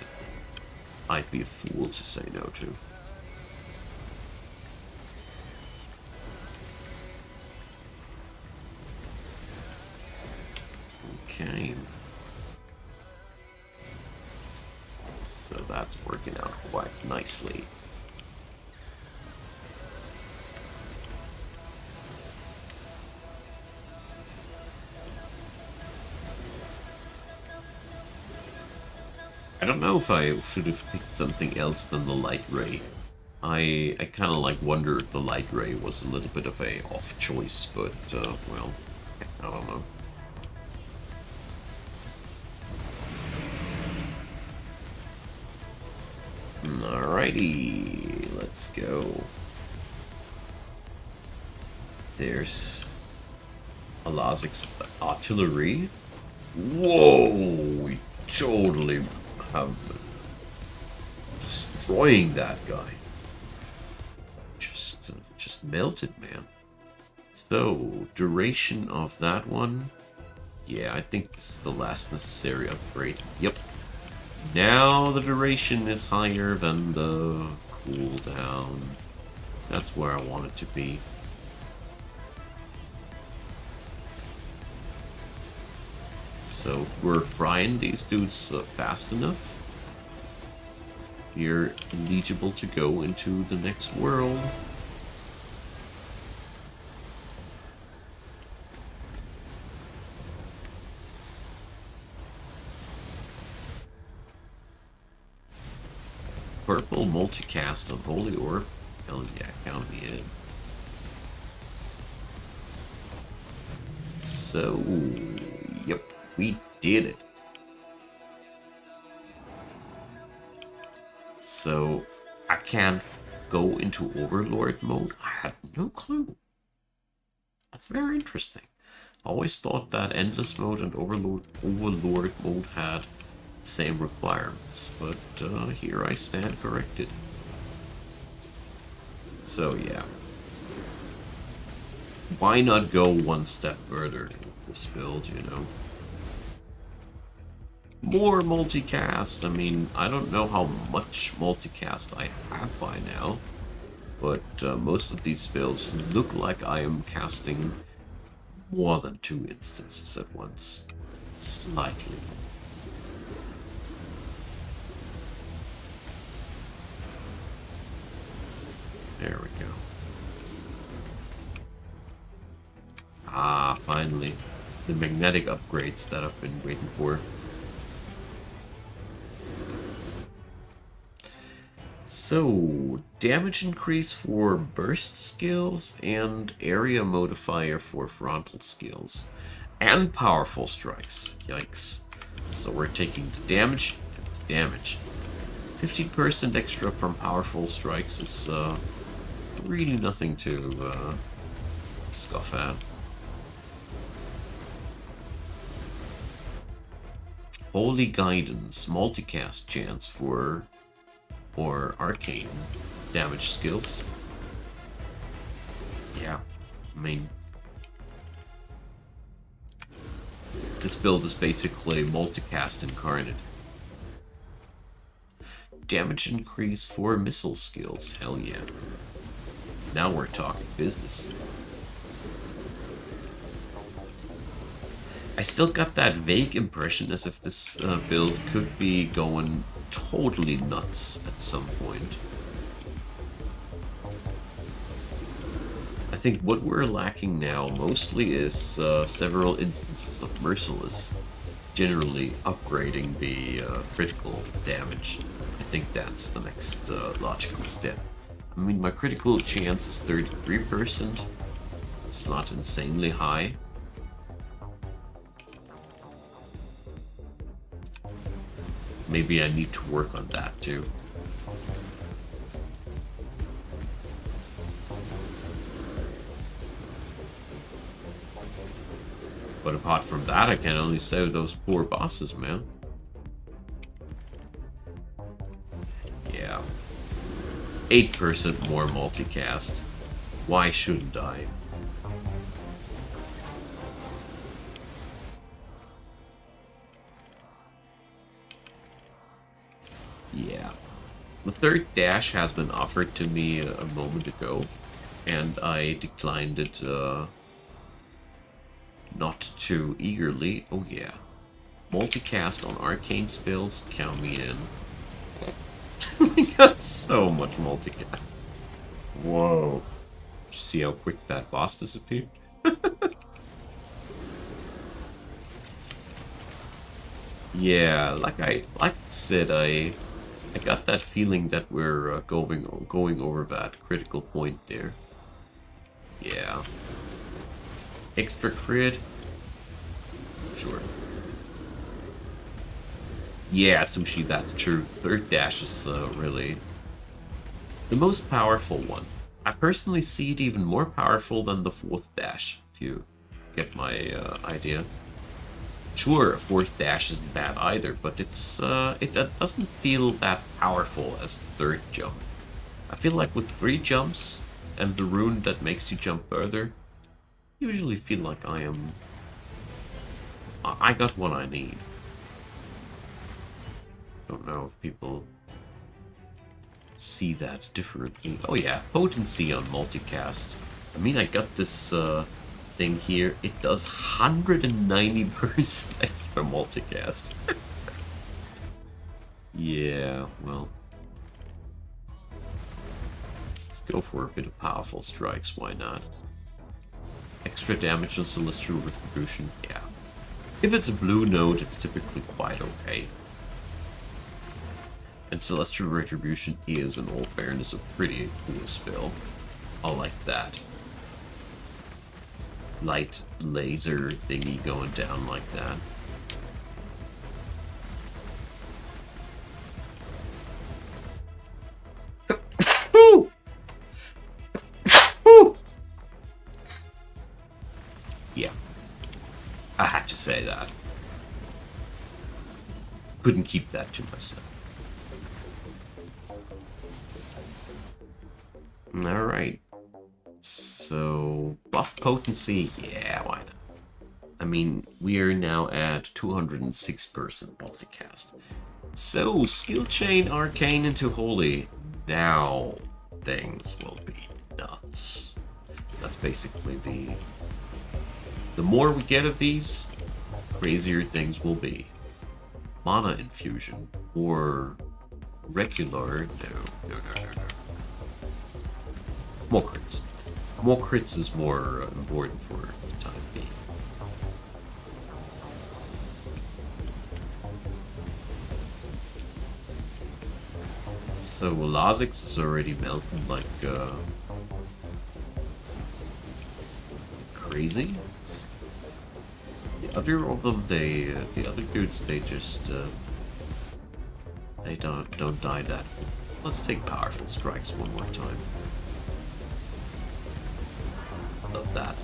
[SPEAKER 1] I'd be a fool to say no to. Okay. So that's working out quite nicely. I don't know if I should have picked something else than the light ray. I kind of like wonder if the light ray was a little bit of a off choice, but well, I don't know. Alrighty, let's go. There's Alazic's artillery. Whoa, we totally have destroying that guy. Just melted, man. So, duration of that one. Yeah, I think this is the last necessary upgrade. Yep. Now the duration is higher than the cooldown. That's where I want it to be. So if we're frying these dudes fast enough, you're eligible to go into the next world. Purple multicast on Holy Orb. Hell yeah, count me in. So, yep, we did it. So, I can't go into Overlord mode? I had no clue. That's very interesting. I always thought that Endless mode and Overlord mode had same requirements, but here I stand corrected. So yeah, why not go one step further with this build, you know? More multicast. I mean, I don't know how much multicast I have by now, but most of these builds look like I am casting more than 2 instances at once. Slightly. magnetic upgrades that I've been waiting for. So, damage increase for burst skills and area modifier for frontal skills. And powerful strikes. Yikes. So we're taking the damage and the damage. 15% extra from powerful strikes is really nothing to scoff at. Holy Guidance, multicast chance for or arcane damage skills. Yeah, I mean, this build is basically multicast incarnate. Damage increase for missile skills, hell yeah. Now we're talking business. I still got that vague impression as if this build could be going totally nuts at some point. I think what we're lacking now mostly is several instances of Merciless generally upgrading the critical damage. I think that's the next logical step. I mean, my critical chance is 33%. It's not insanely high. Maybe I need to work on that too. But apart from that, I can only say those poor bosses, man. Yeah. 8% more multicast. Why shouldn't I? Yeah. The third dash has been offered to me a moment ago, and I declined it not too eagerly. Oh yeah. Multicast on arcane spells, count me in. We got so much multicast. Whoa. Did you see how quick that boss disappeared? Yeah, like I said, I got that feeling that we're going over that critical point there. Yeah. Extra crit? Sure. Yeah, Sushi, that's true. Third dash is really the most powerful one. I personally see it even more powerful than the fourth dash, if you get my idea. Sure, a fourth dash isn't bad either, but it doesn't feel that powerful as the third jump. I feel like with 3 jumps and the rune that makes you jump further, I usually feel like I got what I need. Don't know if people see that differently. Oh yeah, potency on multicast. I mean, I got this thing here. It does 190% extra multicast. Yeah, well, let's go for a bit of powerful strikes. Why not? Extra damage on Celestial Retribution. Yeah. If it's a blue node, it's typically quite okay. And Celestial Retribution is, in all fairness, a pretty cool spell. I like that. Light laser thingy going down like that. Yeah. I had to say that. Couldn't keep that to myself. Alright. So, buff potency, yeah, why not? I mean, we are now at 206% multicast. So, skill chain Arcane into Holy. Now, things will be nuts. That's basically the more we get of these, crazier things will be. Mana infusion, or regular, no. More crits. More crits is more important for the time being. So Lazix is already melting like crazy. The other of them, the other dudes, they just they don't die that. Let's take powerful strikes one more time. Love that.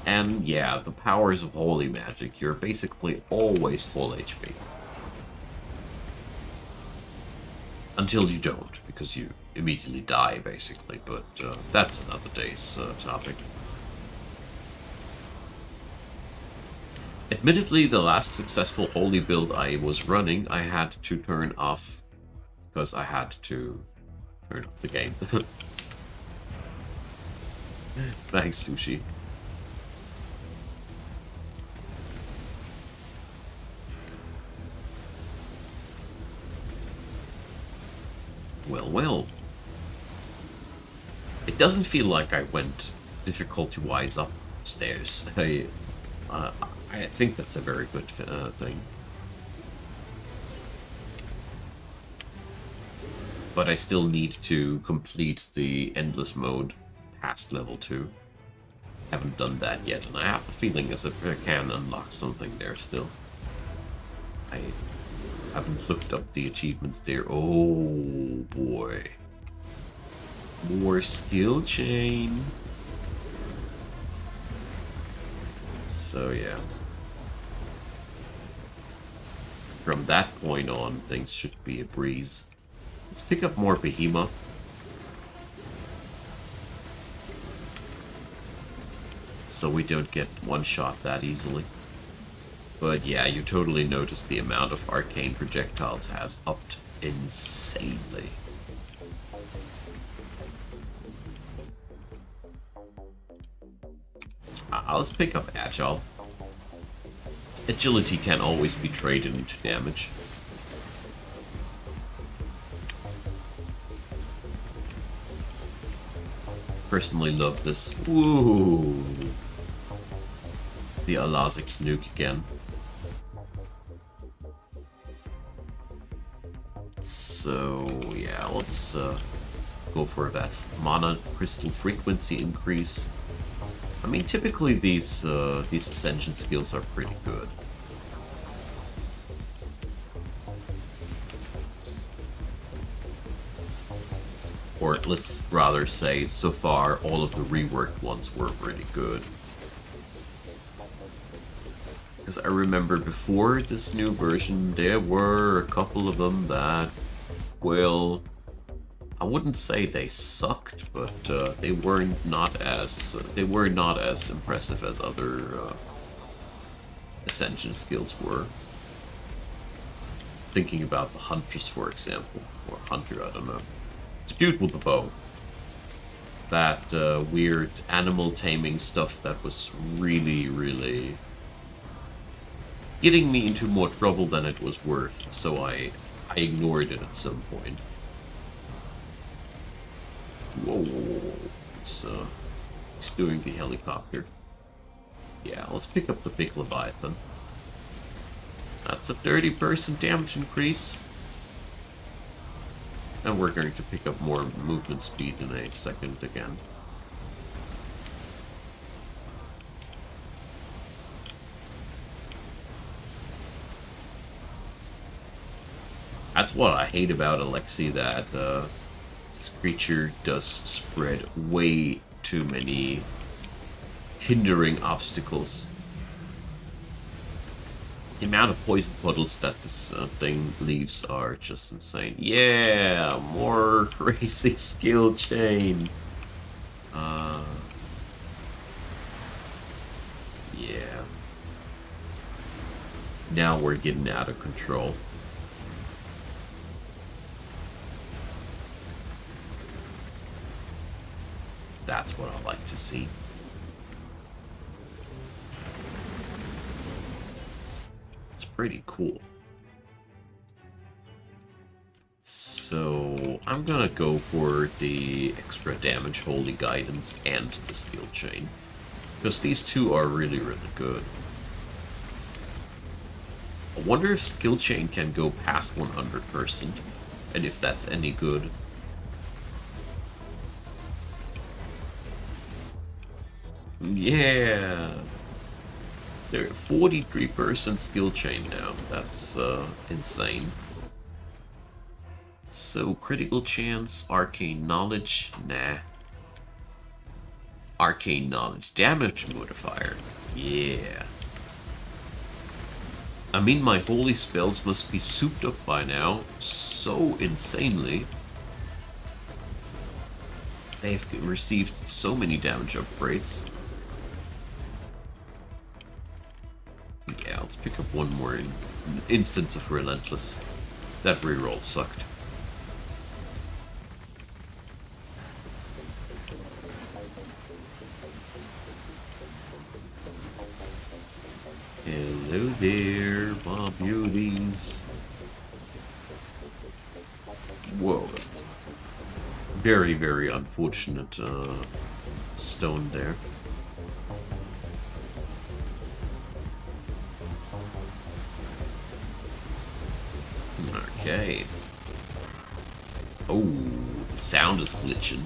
[SPEAKER 1] And yeah, the powers of holy magic, you're basically always full HP. Until you don't, because you immediately die, basically, but that's another day's topic. Admittedly, the last successful holy build I was running, I had to turn off, because I had to turn off the game. Thanks, Sushi. Well. It doesn't feel like I went difficulty-wise upstairs. I think that's a very good thing. But I still need to complete the endless mode past level 2. Haven't done that yet, and I have the feeling as if I can unlock something there still. I haven't looked up the achievements there. Oh boy. More skill chain. So yeah. From that point on, things should be a breeze. Let's pick up more behemoth. So we don't get one shot that easily. But yeah, you totally notice the amount of arcane projectiles has upped insanely. Let's pick up Agile. Agility can always be traded into damage. Personally love this. Ooh. The Alazix nuke again. So yeah, let's go for that mana crystal frequency increase. I mean, typically these ascension skills are pretty good. Or let's rather say, so far, all of the reworked ones were pretty good. Because I remember before this new version, there were a couple of them that, well, I wouldn't say they sucked, but they were not as impressive as other ascension skills were. Thinking about the Huntress, for example, or Hunter, I don't know. The dude with the bow. That weird animal taming stuff that was really, really getting me into more trouble than it was worth, so I ignored it at some point. Whoa. He's doing the helicopter. Yeah, let's pick up the big Leviathan. That's a 30% damage increase. And we're going to pick up more movement speed in a second again. That's what I hate about Alexi, that this creature does spread way too many hindering obstacles. The amount of poison puddles that this thing leaves are just insane. Yeah, more crazy skill chain. Yeah. Now we're getting out of control. That's what I like to see. It's pretty cool. So I'm gonna go for the extra damage, holy guidance, and the skill chain, because these two are really, really good. I wonder if skill chain can go past 100%, and if that's any good. Yeah! They're 43% skill chain now. That's insane. So, critical chance, arcane knowledge, nah. Arcane knowledge, damage modifier, yeah. I mean, my holy spells must be souped up by now so insanely. They've received so many damage upgrades. Yeah, let's pick up one more instance of Relentless. That reroll sucked. Hello there, my beauties. Whoa, that's very, very unfortunate stone there. Okay. Oh, the sound is glitching.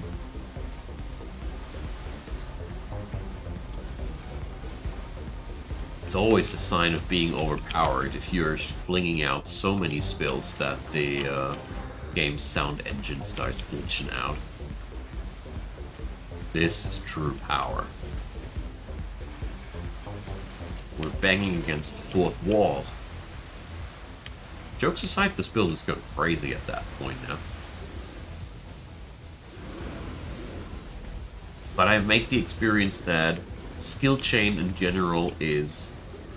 [SPEAKER 1] It's always a sign of being overpowered if you're flinging out so many spells that the game's sound engine starts glitching out. This is true power. We're banging against the fourth wall. Jokes aside, this build is going crazy at that point now. But I make the experience that skill chain in general is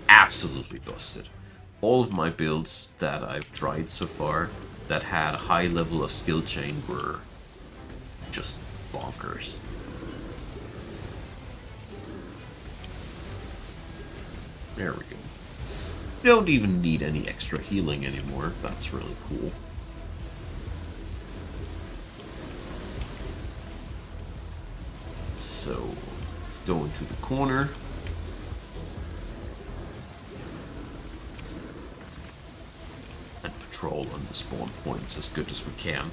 [SPEAKER 1] absolutely busted. All of my builds that I've tried so far that had a high level of skill chain were just bonkers. There we go. Don't even need any extra healing anymore. That's really cool. So, let's go into the corner. And patrol on the spawn points as good as we can.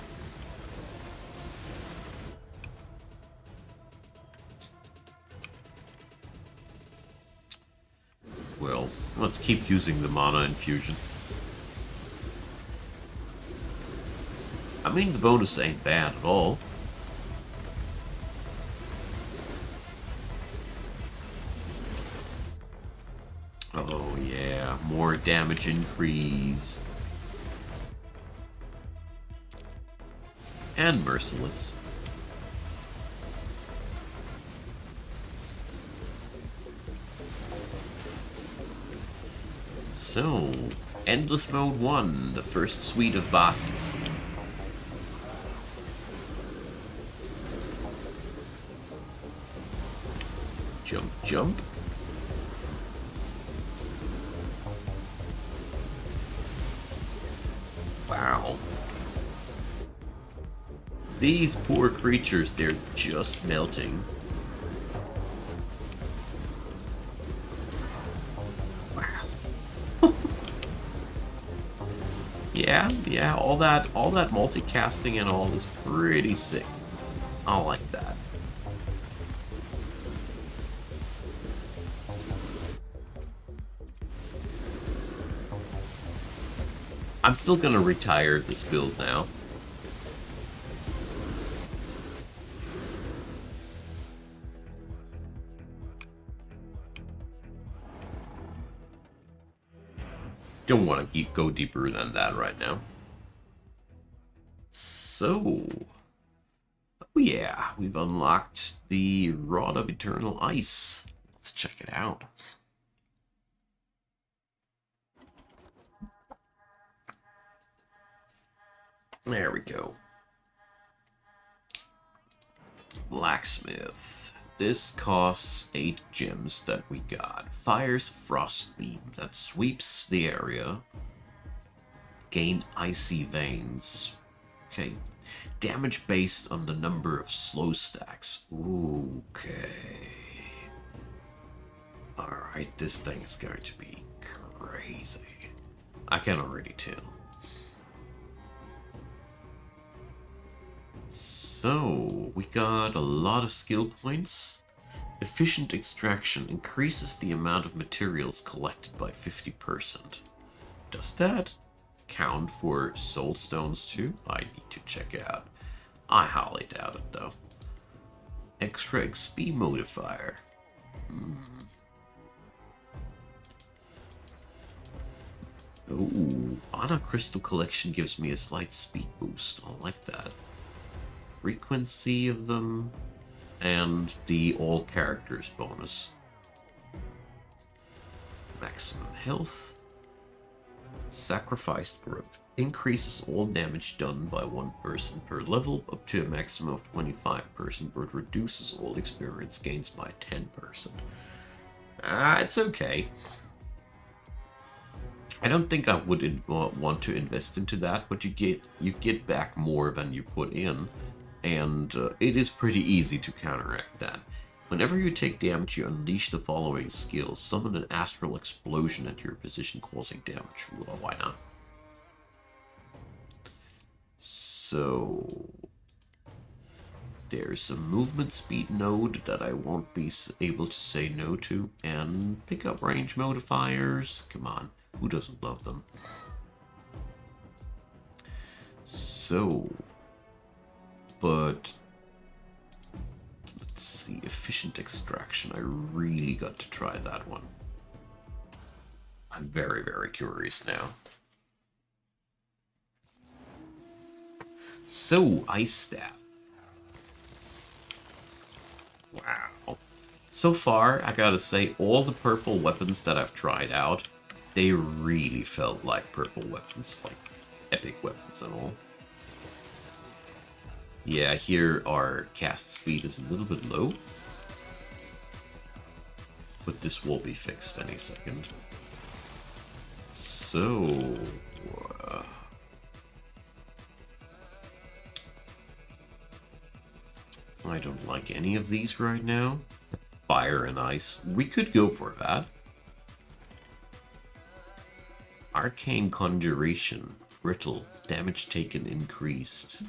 [SPEAKER 1] Well, let's keep using the mana infusion. I mean, the bonus ain't bad at all. Oh yeah, more damage increase. And merciless. So, Endless Mode 1, the first suite of bosses. Jump, jump. Wow. These poor creatures, they're just melting. Yeah, all that multicasting and all is pretty sick. I like that. I'm still gonna retire this build now. Don't want to go deeper than that right now. So, oh yeah, we've unlocked the Rod of Eternal Ice. Let's check it out. There we go. Blacksmith. This costs 8 gems that we got. Fires Frost Beam that sweeps the area. Gain Icy Veins. Okay. Damage based on the number of slow stacks. Okay. Alright, this thing is going to be crazy. I can already tell. So, we got a lot of skill points. Efficient extraction increases the amount of materials collected by 50%. Does that count for soulstones too? I need to check out. I highly doubt it though. Extra XP modifier. Oh, Ana Crystal Collection gives me a slight speed boost. I like that. Frequency of them, and the all characters bonus. Maximum health. Sacrificed growth. Increases all damage done by one person per level up to a maximum of 25%, but reduces all experience gains by 10%. It's okay. I don't think I would want to invest into that, but you get back more than you put in, and it is pretty easy to counteract that. Whenever you take damage, you unleash the following skills. Summon an astral explosion at your position, causing damage. Well, why not? So, there's a movement speed node that I won't be able to say no to, and pick up range modifiers. Come on, who doesn't love them? So, but let's see, efficient extraction. I really got to try that one. I'm very, very curious now. So, Ice Staff. Wow. So far, I gotta say, all the purple weapons that I've tried out, they really felt like purple weapons, like epic weapons and all. Yeah, here our cast speed is a little bit low, but this will be fixed any second. So, I don't like any of these right now. Fire and ice. We could go for that. Arcane Conjuration. Brittle. Damage taken increased.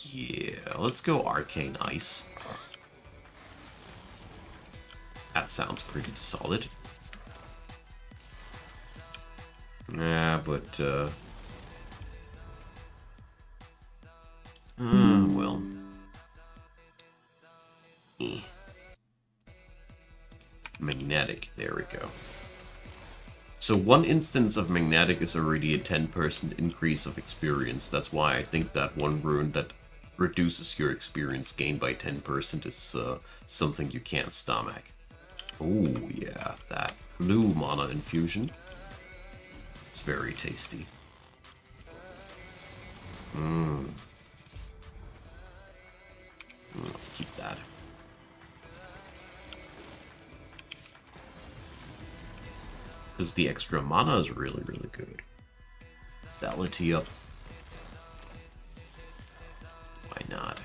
[SPEAKER 1] Yeah, let's go Arcane Ice. That sounds pretty solid. Yeah, but well. Magnetic, there we go. So one instance of magnetic is already a 10% increase of experience. That's why I think that one rune that reduces your experience gain by 10% is something you can't stomach. Oh yeah, that blue mana infusion. It's very tasty. Let's keep that. Because the extra mana is really, really good. Fidelity up. Why not?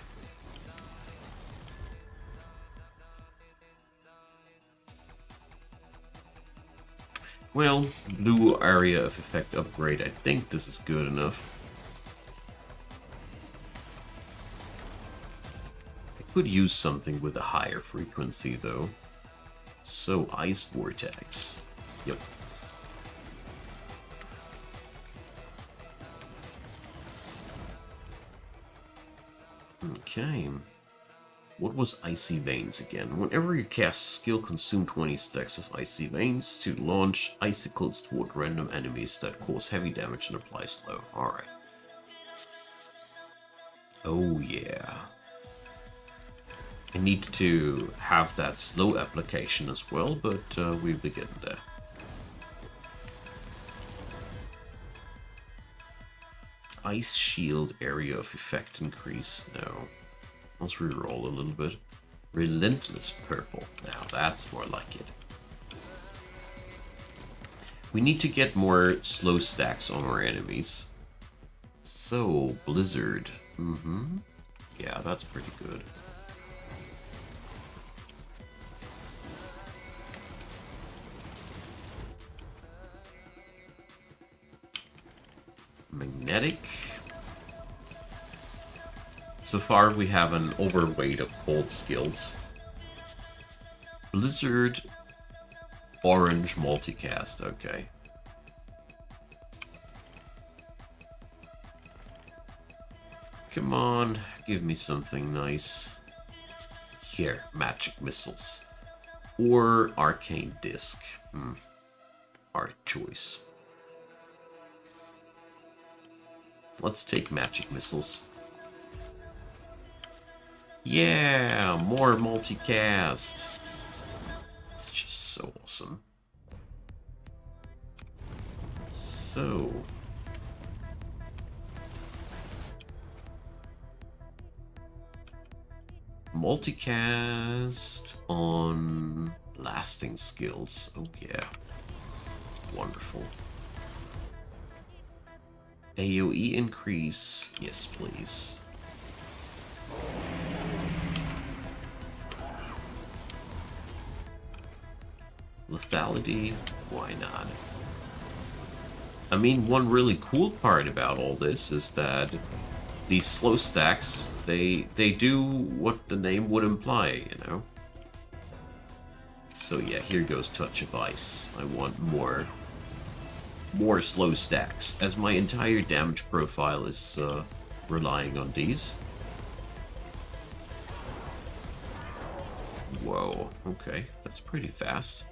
[SPEAKER 1] Well, blue area of effect upgrade. I think this is good enough. I could use something with a higher frequency though. So Ice Vortex. Yep. Okay. What was Icy Veins again? Whenever you cast a skill, consume 20 stacks of Icy Veins to launch icicles toward random enemies that cause heavy damage and apply slow. Alright. Oh yeah. I need to have that slow application as well, but we'll be getting there. Ice Shield area of effect increase. No. Let's reroll a little bit. Relentless Purple. Now that's more like it. We need to get more slow stacks on our enemies. So, Blizzard. Yeah, that's pretty good. magnetic. So far we have an overweight of cold skills. Blizzard, orange, multicast, okay. Come on, give me something nice. Here, magic missiles. Or arcane disc. Hard choice. Let's take magic missiles. Yeah, more multicast. It's just so awesome. So... multicast on lasting skills. Oh yeah. Wonderful. AoE increase. Yes, please. Lethality. Why not? I mean, one really cool part about all this is that these slow stacks, they do what the name would imply, you know? So yeah, here goes Touch of Ice. I want more slow stacks, as my entire damage profile is relying on these. Whoa, okay, that's pretty fast.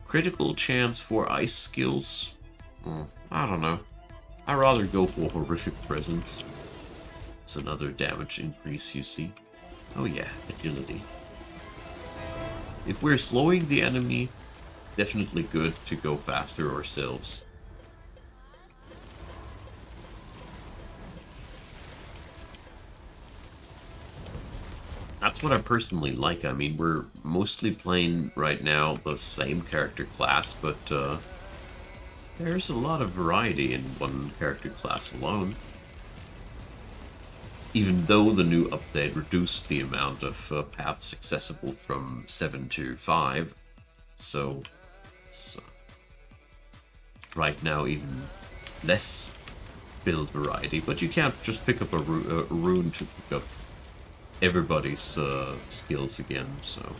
[SPEAKER 1] Critical chance for ice skills? I don't know. I'd rather go for Horrific Presence. It's another damage increase, you see. Oh yeah, agility. If we're slowing the enemy, definitely good to go faster ourselves. That's what I personally like. I mean, we're mostly playing right now the same character class, but there's a lot of variety in one character class alone. Even though the new update reduced the amount of paths accessible from 7 to 5, so it's right now even less build variety. But you can't just pick up a rune to pick up everybody's skills again, so...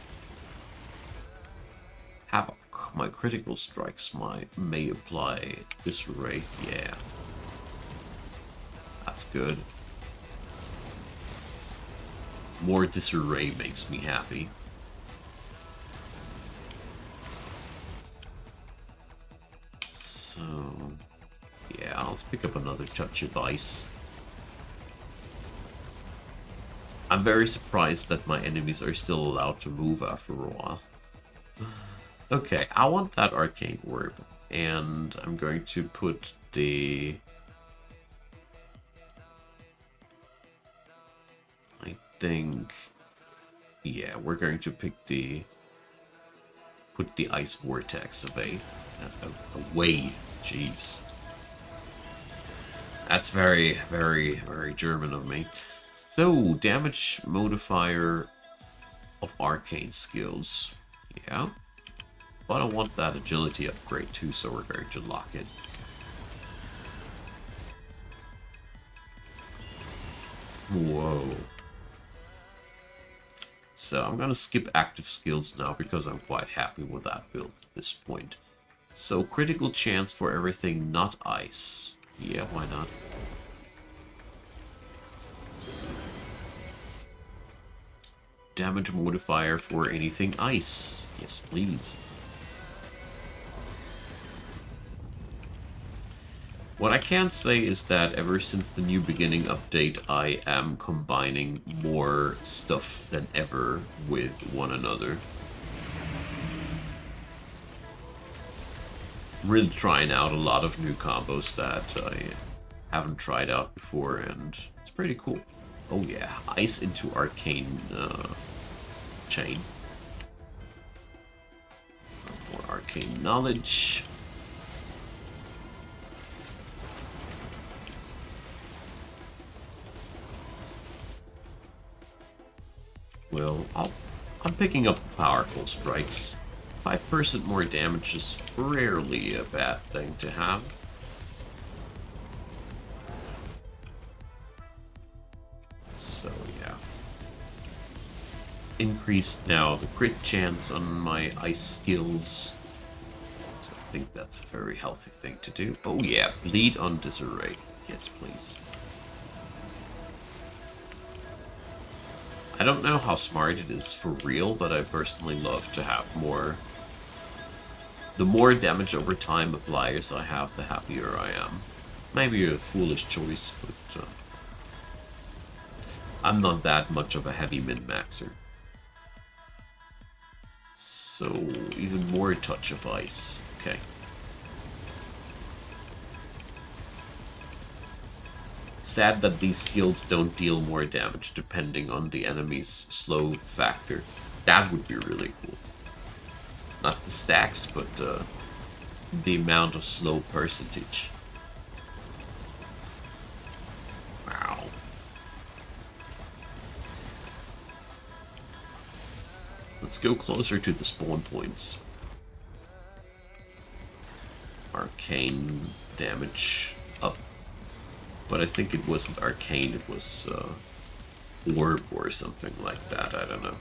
[SPEAKER 1] Havoc. My critical strikes may apply disarray. Yeah. That's good. More disarray makes me happy. So... yeah, let's pick up another Touch of Ice. I'm very surprised that my enemies are still allowed to move after a while. Okay, I want that Arcane Orb, and I'm going to put the... I think... yeah, we're going to pick the... put the Ice Vortex away. Away, jeez. That's very, very, very German of me. So, damage modifier of arcane skills. Yeah. But I want that agility upgrade too, so we're going to lock it. Whoa. So, I'm going to skip active skills now because I'm quite happy with that build at this point. So, critical chance for everything not ice. Yeah, why not? Damage modifier for anything ice. Yes, please. What I can say is that ever since the new beginning update, I am combining more stuff than ever with one another. Really trying out a lot of new combos that I haven't tried out before, and it's pretty cool. Oh yeah, ice into arcane chain. More arcane knowledge. Well, I'm picking up powerful strikes. 5% more damage is rarely a bad thing to have. increased now the crit chance on my ice skills. So I think that's a very healthy thing to do. Oh yeah, bleed on disarray. Yes, please. I don't know how smart it is for real, but I personally love to have more. The more damage over time appliers I have, the happier I am. Maybe a foolish choice, but I'm not that much of a heavy min-maxer. So, even more touch of ice. Okay. Sad that these skills don't deal more damage depending on the enemy's slow factor. That would be really cool. Not the stacks, but the amount of slow percentage. Wow. Let's go closer to the spawn points. Arcane damage up. But I think it wasn't arcane, it was orb or something like that, I don't know.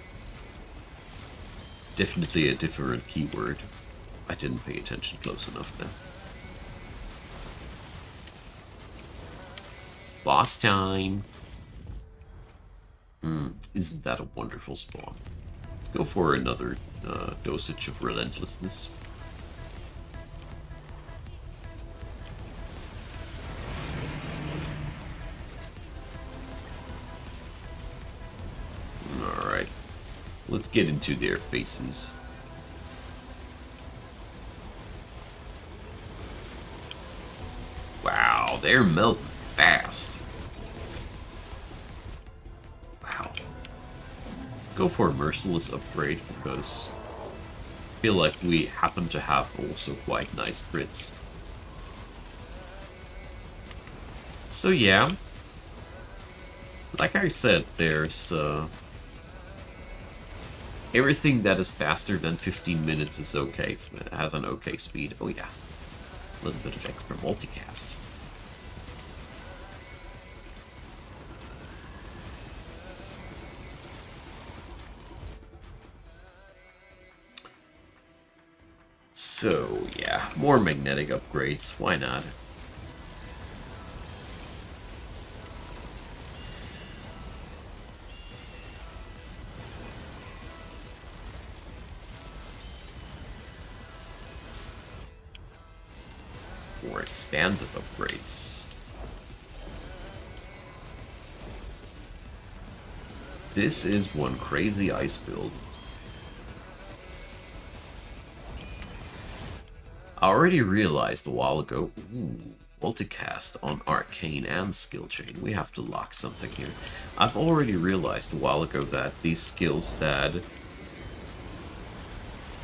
[SPEAKER 1] Definitely a different keyword. I didn't pay attention close enough now. Boss time! Isn't that a wonderful spawn? Let's go for another dosage of relentlessness. Alright. Let's get into their faces. Wow, they're melting fast. Wow. Go for a merciless upgrade because I feel like we happen to have also quite nice crits. So yeah, like I said, there's everything that is faster than 15 minutes is okay. It has an okay speed. Oh yeah, a little bit of extra multicast. So, yeah, more magnetic upgrades, why not? More expansive upgrades. This is one crazy ice build. I already realized a while ago, multicast on Arcane and skill chain. We have to lock something here. I've already realized a while ago that these skills that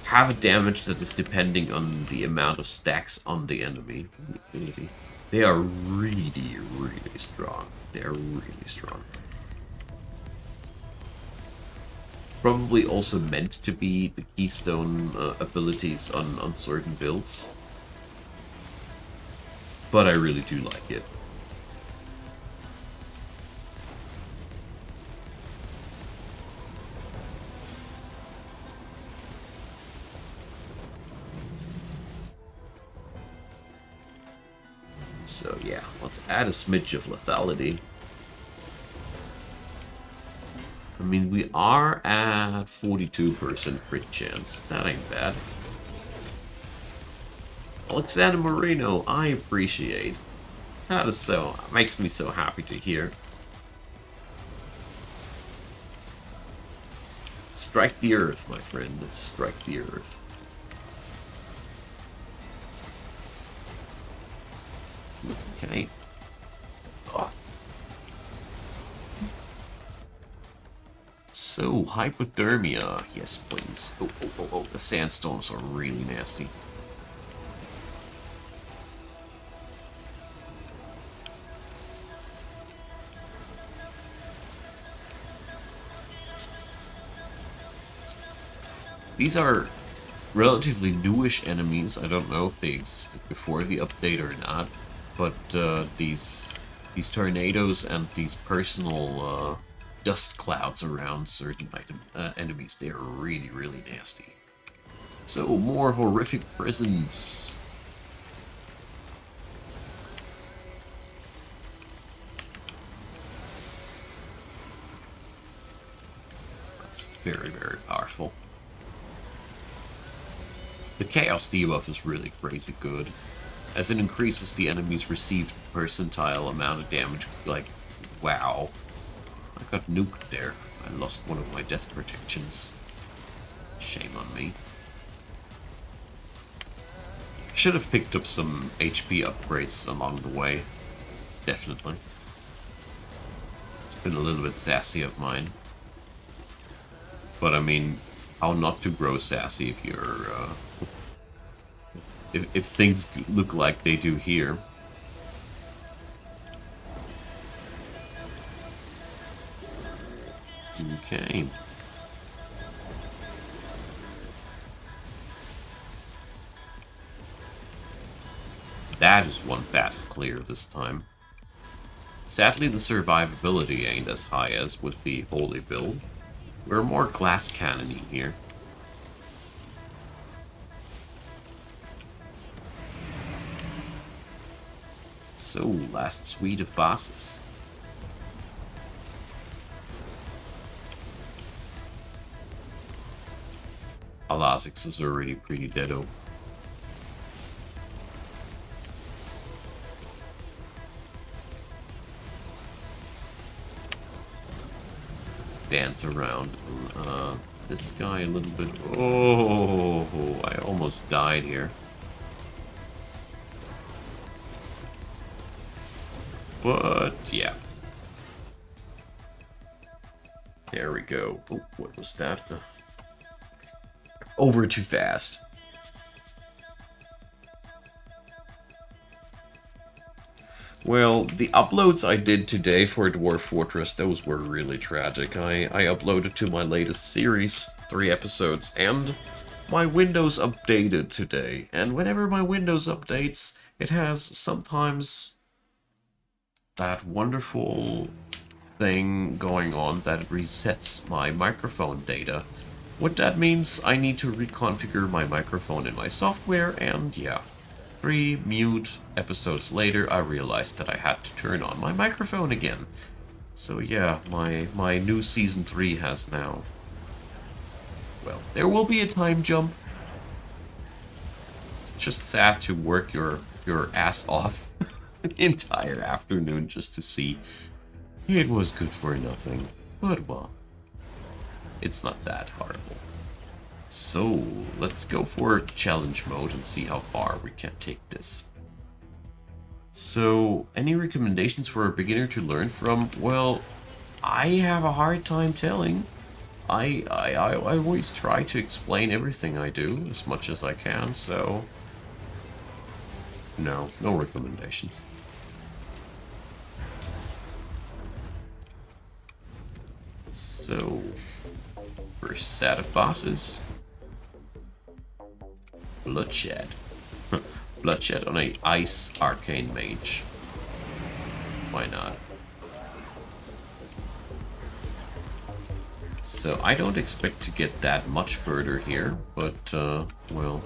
[SPEAKER 1] have a damage that is depending on the amount of stacks on the enemy, they are really, really strong. They are really strong. Probably also meant to be the keystone abilities on certain builds. But I really do like it. So yeah, let's add a smidge of lethality. I mean, we are at 42% crit chance. That ain't bad. Alexander Moreno, I appreciate. That is so, makes me so happy to hear. Strike the earth, my friend. Strike the earth. Okay. Oh. So, hypothermia. Yes, please. Oh. The sandstorms are really nasty. These are relatively newish enemies. I don't know if they existed before the update or not, but these tornadoes and these personal dust clouds around certain enemies. They're really, really nasty. So, more horrific prisons. That's very, very powerful. The Chaos debuff is really crazy good, as it increases the enemy's received percentile amount of damage. Like, wow. I got nuked there. I lost one of my death protections. Shame on me. Should have picked up some HP upgrades along the way. Definitely. It's been a little bit sassy of mine. But I mean, how not to grow sassy if you're... if things look like they do here. Okay. That is one fast clear this time. Sadly, the survivability ain't as high as with the Holy build. We're more glass cannony here. So, last suite of bosses. Alazix is already pretty deado. Let's dance around. This guy a little bit... Oh, I almost died here. But, yeah. There we go. Oh, what was that? Over too fast. Well, the uploads I did today for Dwarf Fortress, those were really tragic. I uploaded to my latest series, 3 episodes, and my Windows updated today. And whenever my Windows updates, it has sometimes that wonderful thing going on that resets my microphone data. What that means, I need to reconfigure my microphone in my software, and yeah. 3 mute episodes later, I realized that I had to turn on my microphone again. So yeah, my new Season 3 has now... Well, there will be a time jump. It's just sad to work your ass off the entire afternoon just to see. It was good for nothing. But well, it's not that horrible. So, let's go for challenge mode and see how far we can take this. So, any recommendations for a beginner to learn from? Well, I have a hard time telling. I always try to explain everything I do as much as I can, so... No recommendations. So, first set of bosses. Bloodshed. Bloodshed on a ice arcane mage. Why not? So I don't expect to get that much further here, but well,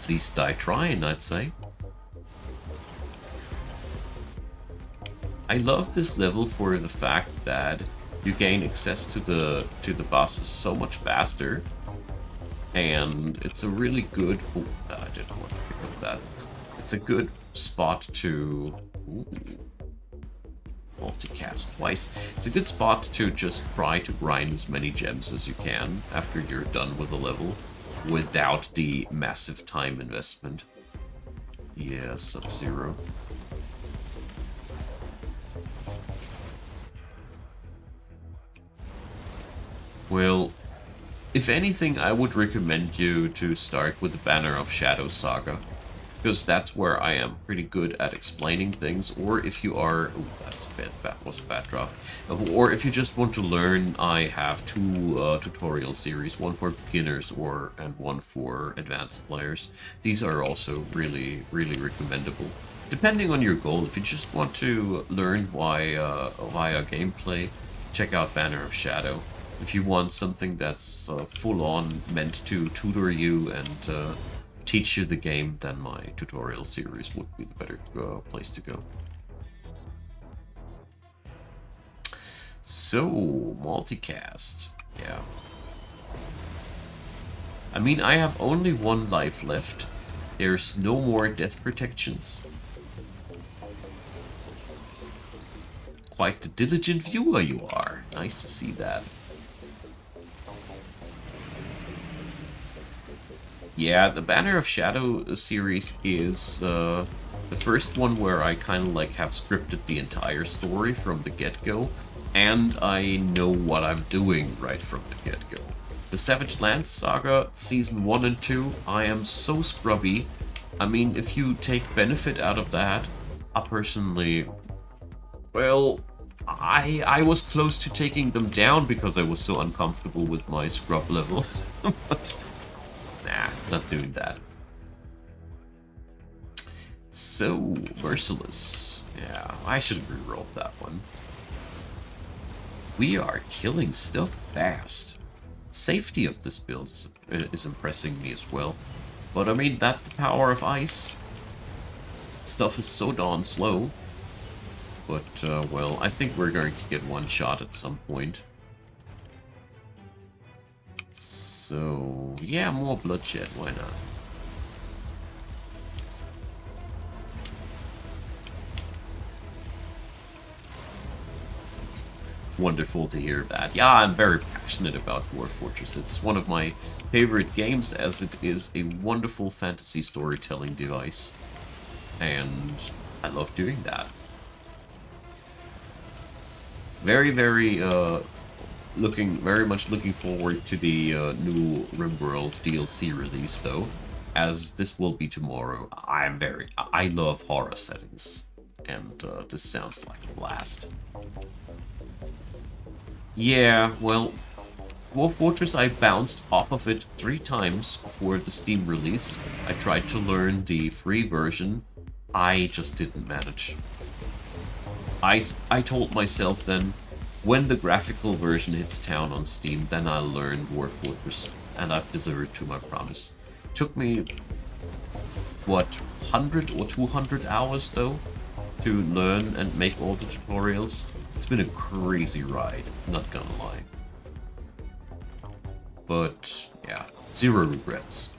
[SPEAKER 1] at least I trying, I'd say. I love this level for the fact that you gain access to the bosses so much faster, and it's a really good... Oh, I didn't want to pick up that. It's a good spot to... Ooh, multicast twice. It's a good spot to just try to grind as many gems as you can after you're done with the level, without the massive time investment. Yeah, Sub-Zero. Well, if anything, I would recommend you to start with the Banner of Shadow Saga. because that's where I am pretty good at explaining things. Or if you are, oh, that was a bad drop. Or if you just want to learn, I have two tutorial series, one for beginners and one for advanced players. These are also really recommendable, depending on your goal. If you just want to learn via gameplay, check out Banner of Shadow. If you want something that's full on meant to tutor you and teach you the game, then my tutorial series would be the better place to go. So, multicast. Yeah. I mean, I have only 1 life left. There's no more death protections. Quite the diligent viewer you are. Nice to see that. Yeah, the Banner of Shadow series is the first one where I kind of like have scripted the entire story from the get-go, and I know what I'm doing right from the get-go. The Savage Lands Saga Season 1 and 2, I am so scrubby. I mean, if you take benefit out of that, I personally... Well, I was close to taking them down because I was so uncomfortable with my scrub level. But, nah, not doing that. So, Merciless. Yeah, I should have rerolled that one. We are killing stuff fast. Safety of this build is impressing me as well. But I mean, that's the power of ice. Stuff is so darn slow. But, well, I think we're going to get one shot at some point. So, yeah, more bloodshed, why not? Wonderful to hear that. Yeah, I'm very passionate about Dwarf Fortress. It's one of my favorite games, as it is a wonderful fantasy storytelling device. And I love doing that. Very much looking forward to the new RimWorld DLC release, though, as this will be tomorrow. I love horror settings, and this sounds like a blast. Yeah, well, Dwarf Fortress, I bounced off of it 3 times before the Steam release. I tried to learn the free version. I just didn't manage. I told myself then, when the graphical version hits town on Steam, then I'll learn Dwarf Fortress, and I've delivered to my promise. Took me, what, 100 or 200 hours, though, to learn and make all the tutorials. It's been a crazy ride, not gonna lie. But, yeah, 0 regrets.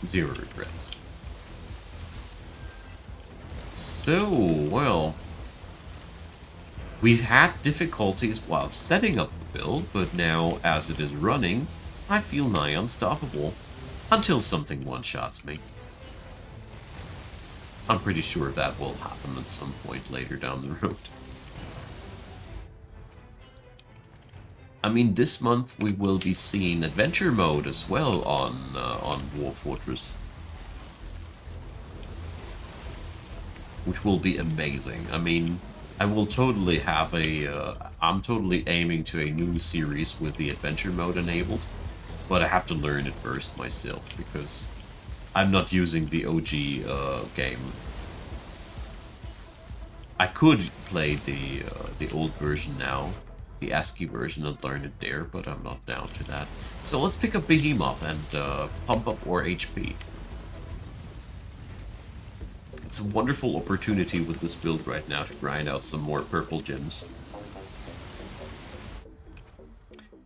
[SPEAKER 1] 0 regrets. So, well... We've had difficulties while setting up the build, but now, as it is running, I feel nigh unstoppable. Until something one-shots me. I'm pretty sure that will happen at some point later down the road. I mean, this month we will be seeing adventure mode as well on Dwarf Fortress. Which will be amazing. I mean... I will totally have I'm totally aiming to a new series with the adventure mode enabled, but I have to learn it first myself, because I'm not using the OG game. I could play the old version now, the ASCII version, and learn it there, but I'm not down to that. So let's pick up Behemoth and pump up our HP. It's a wonderful opportunity with this build right now to grind out some more purple gems.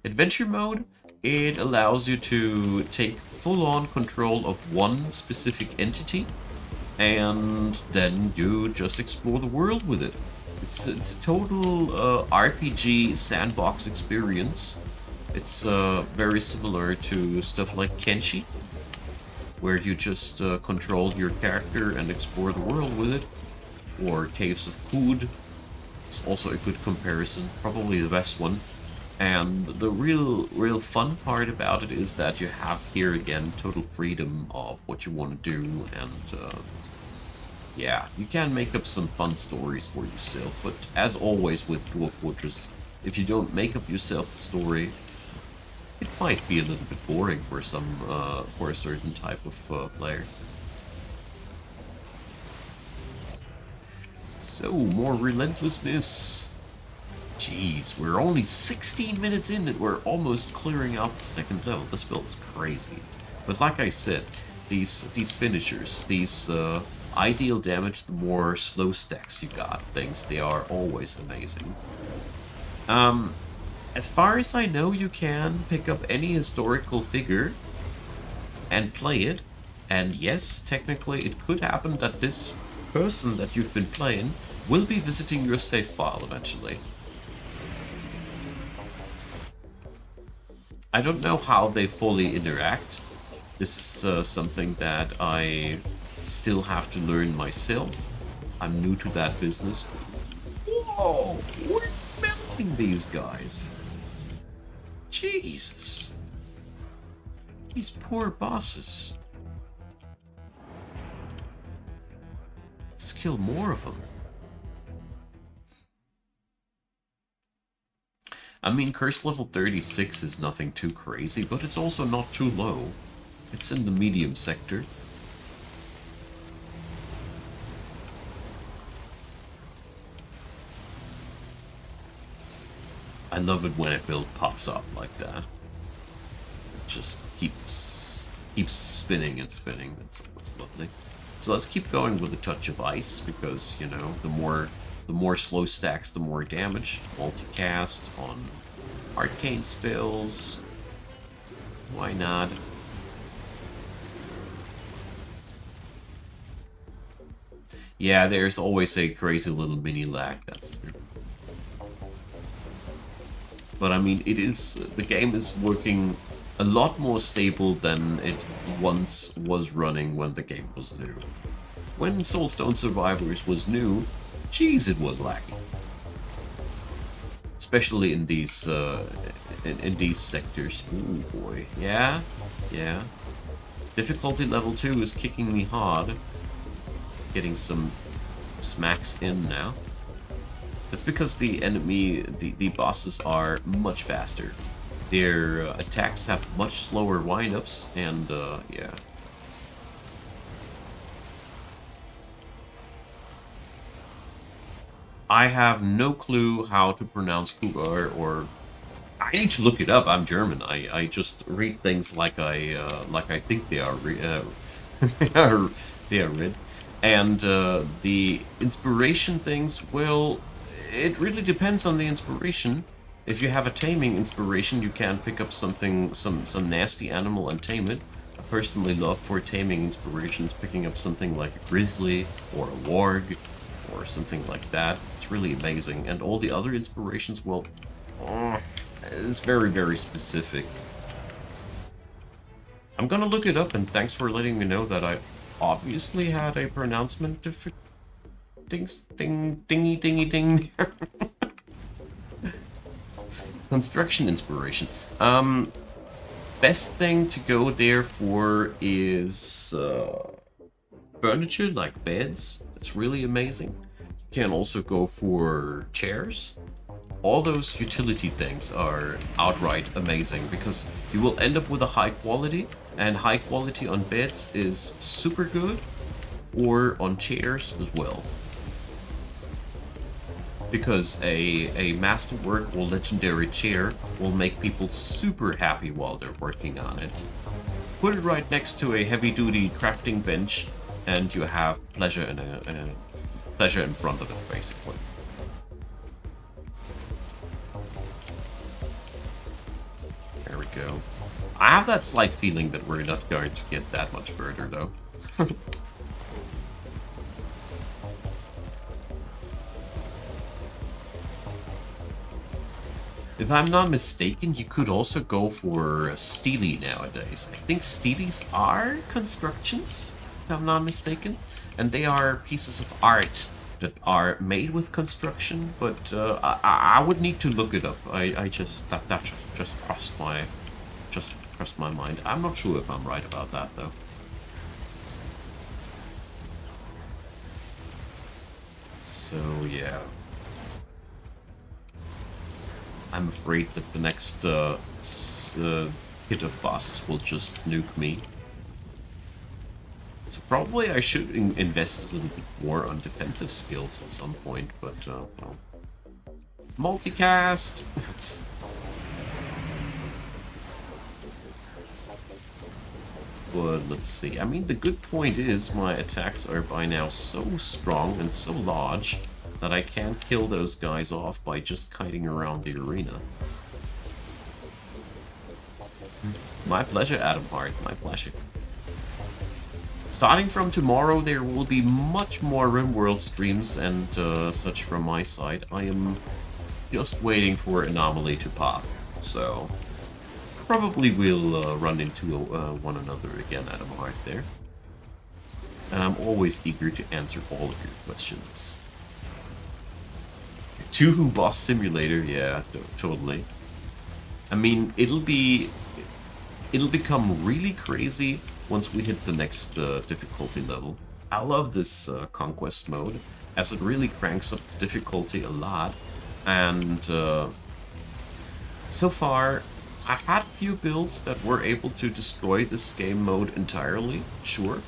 [SPEAKER 1] Adventure mode, it allows you to take full-on control of one specific entity, and then you just explore the world with it. It's a total RPG sandbox experience. It's very similar to stuff like Kenshi, where you just control your character and explore the world with it. Or Caves of Kud is also a good comparison, probably the best one. And the real fun part about it is that you have here again total freedom of what you want to do, and yeah, you can make up some fun stories for yourself. But as always with Dwarf Fortress, if you don't make up yourself the story, it might be a little bit boring for some for a certain type of player. So more relentlessness. Jeez, we're only 16 minutes in and we're almost clearing out the second level. This build is crazy. But like I said, these finishers, these ideal damage, the more slow stacks you got things, they are always amazing. As far as I know, you can pick up any historical figure and play it. And yes, technically it could happen that this person that you've been playing will be visiting your save file eventually. I don't know how they fully interact. This is something that I still have to learn myself. I'm new to that business. Whoa, we're melting these guys. Jesus. These poor bosses. Let's kill more of them. I mean, curse level 36 is nothing too crazy, but it's also not too low. It's in the medium sector. I love it when a build pops up like that. It just keeps spinning and spinning. That's lovely. So let's keep going with a touch of ice, because, you know, the more slow stacks, the more damage. Multicast on arcane spells. Why not? Yeah, there's always a crazy little mini lag. That's true. But I mean, the game is working a lot more stable than it once was running when the game was new. When Soulstone Survivors was new, geez, it was laggy. Especially in these in these sectors. Ooh boy, yeah. Difficulty level 2 is kicking me hard. Getting some smacks in now. That's because the bosses are much faster. Their attacks have much slower windups, and yeah. I have no clue how to pronounce Cougar, or I need to look it up. I'm German. I just read things like I think they are they are read. And the inspiration things, well, it really depends on the inspiration. If you have a taming inspiration, you can pick up something, some nasty animal and tame it. I personally love for taming inspirations picking up something like a grizzly or a warg or something like that. It's really amazing. And all the other inspirations, well, it's very, very specific. I'm gonna look it up, and thanks for letting me know that I obviously had a pronouncement different. Dingy. Construction inspiration. Best thing to go there for is furniture, like beds. It's really amazing. You can also go for chairs. All those utility things are outright amazing, because you will end up with a high quality, and high quality on beds is super good, or on chairs as well. Because a masterwork or legendary chair will make people super happy while they're working on it. Put it right next to a heavy-duty crafting bench, and you have pleasure in front of it, basically. There we go. I have that slight feeling that we're not going to get that much further, though. If I'm not mistaken, you could also go for Steely nowadays. I think Steelies are constructions, if I'm not mistaken. And they are pieces of art that are made with construction, but I would need to look it up. I just that just crossed my mind. I'm not sure if I'm right about that though. So yeah, I'm afraid that the next hit of bosses will just nuke me. So probably I should invest a little bit more on defensive skills at some point, but well, multicast. But let's see. I mean, the good point is my attacks are by now so strong and so large that I can't kill those guys off by just kiting around the arena. My pleasure, Adam Hart. My pleasure. Starting from tomorrow, there will be much more RimWorld streams and such from my side. I am just waiting for Anomaly to pop, so probably we'll run into one another again, Adam Hart there. And I'm always eager to answer all of your questions. Two Boss Simulator, yeah, totally. I mean, it'll become really crazy once we hit the next difficulty level. I love this conquest mode, as it really cranks up the difficulty a lot. And so far, I had a few builds that were able to destroy this game mode entirely, sure.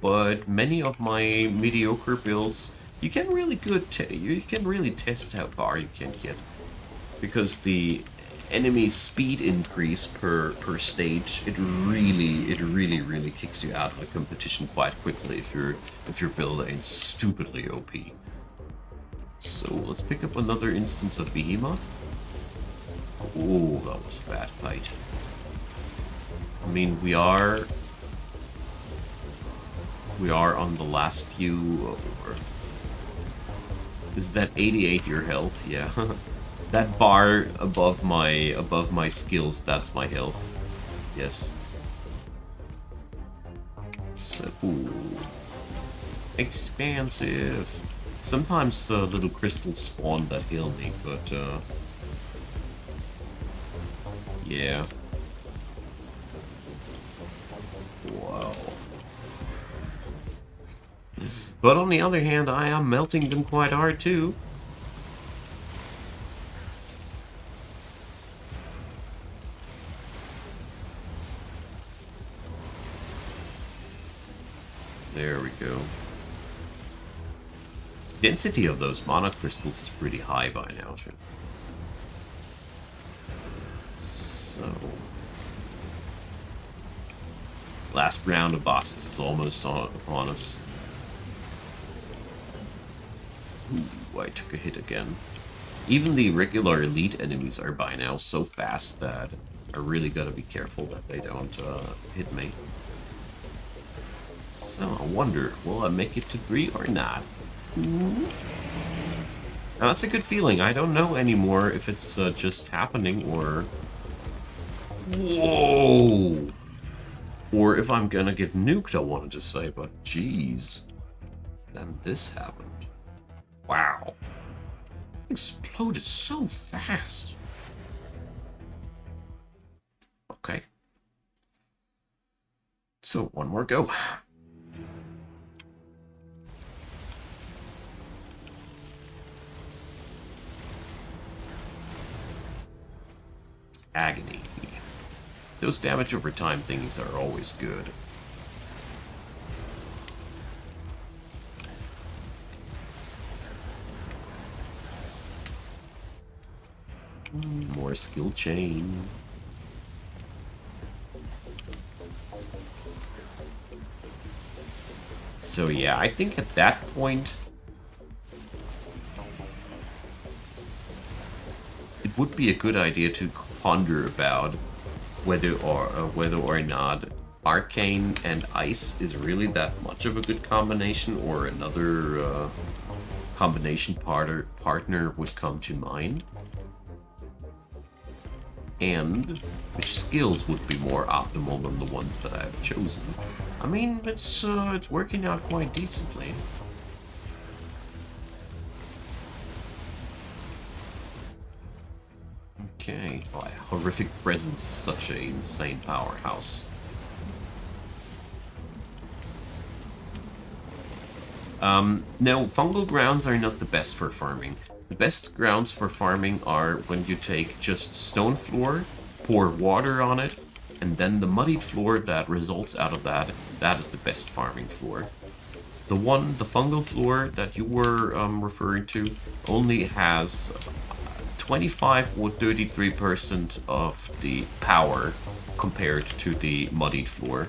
[SPEAKER 1] But many of my mediocre builds, you can really test how far you can get, because the enemy speed increase per stage, it really kicks you out of the competition quite quickly if your build ain't stupidly OP. So let's pick up another instance of Behemoth. Oh, that was a bad fight. I mean, we are on the last few. Is that 88 your health? Yeah. That bar above my skills, that's my health. Yes. So, ooh. Expansive. Sometimes little crystals spawn that heal me, but yeah. Wow. But on the other hand, I am melting them quite hard too. There we go. Density of those mana crystals is pretty high by now, too. So, last round of bosses is almost upon us. Ooh, I took a hit again. Even the regular elite enemies are by now so fast that I really gotta be careful that they don't hit me. So I wonder, will I make it to 3 or not? Now that's a good feeling. I don't know anymore if it's just happening or... Whoa! Or if I'm gonna get nuked, I wanted to say, but jeez. Then this happened. Wow. Exploded so fast. Okay. So, one more go. Agony. Those damage over time thingies are always good. More skill chain. So yeah, I think at that point it would be a good idea to ponder about whether or not Arcane and Ice is really that much of a good combination, or another combination partner would come to mind. And which skills would be more optimal than the ones that I've chosen. I mean, it's working out quite decently. Okay. Boy, horrific presence is such an insane powerhouse. Now, fungal grounds are not the best for farming. The best grounds for farming are when you take just stone floor, pour water on it, and then the muddied floor that results out of that, that is the best farming floor. The fungal floor that you were referring to, only has 25 or 33% of the power compared to the muddied floor.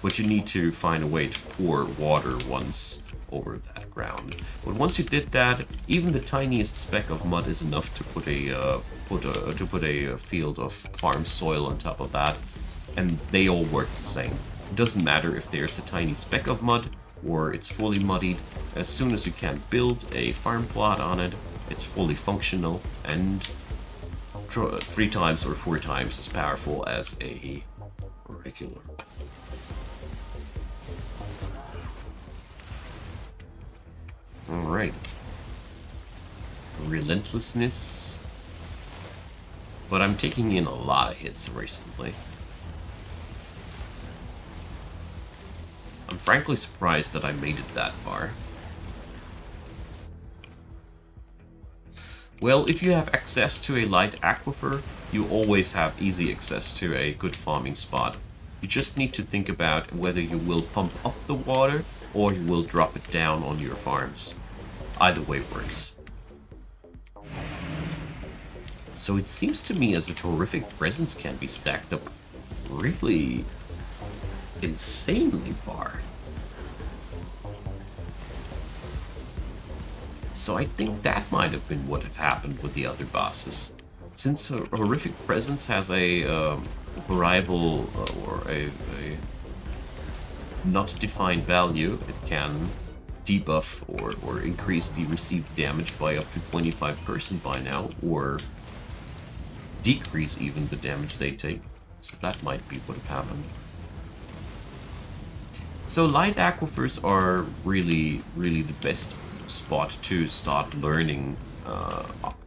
[SPEAKER 1] But you need to find a way to pour water once over that ground. But once you did that, even the tiniest speck of mud is enough to put a field of farm soil on top of that, and they all work the same. It doesn't matter if there's a tiny speck of mud or it's fully muddied. As soon as you can build a farm plot on it, it's fully functional and 3 times or 4 times as powerful as a regular. Alright. Relentlessness. But I'm taking in a lot of hits recently. I'm frankly surprised that I made it that far. Well, if you have access to a light aquifer, you always have easy access to a good farming spot. You just need to think about whether you will pump up the water or you will drop it down on your farms. Either way works. So it seems to me as if horrific presence can be stacked up really insanely far. So I think that might have been what have happened with the other bosses. Since horrific presence has a variable or a not defined value, it can debuff or increase the received damage by up to 25% by now, or decrease even the damage they take. So that might be what have happened. So light aquifers are really, really the best spot to start learning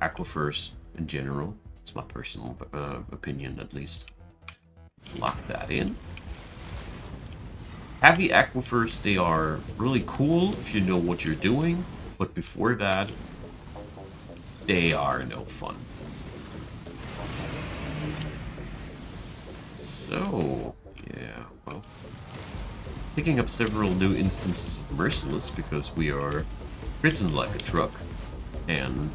[SPEAKER 1] aquifers in general. It's my personal opinion, at least. Let's lock that in. Heavy aquifers, they are really cool if you know what you're doing, but before that, they are no fun. So, yeah, well, picking up several new instances of Merciless because we are written like a truck, and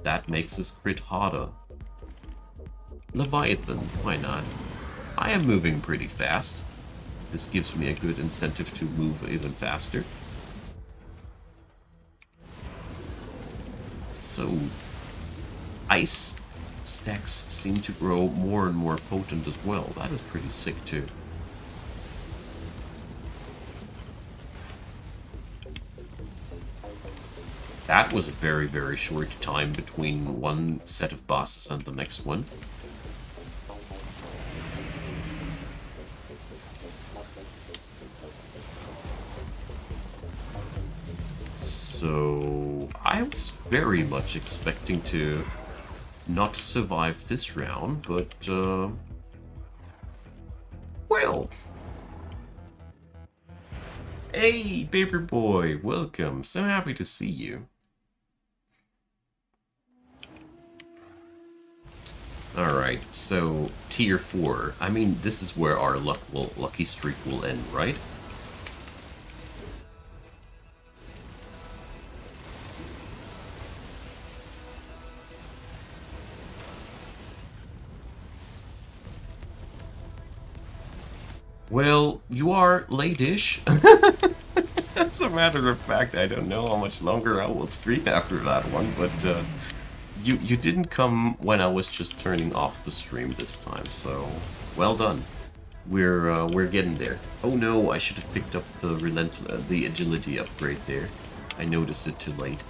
[SPEAKER 1] that makes us crit harder. Leviathan, why not? I am moving pretty fast. This gives me a good incentive to move even faster. So, ice stacks seem to grow more and more potent as well. That is pretty sick too. That was a very, very short time between one set of bosses and the next one. So I was very much expecting to not survive this round, but well. Hey, Paper Boy, welcome. So happy to see you. Alright, so tier 4. I mean, this is where our lucky streak will end, right? Well, you are late-ish. As a matter of fact, I don't know how much longer I will stream after that one, but you didn't come when I was just turning off the stream this time, so well done. We're getting there. Oh no, I should have picked up the agility upgrade there. I noticed it too late.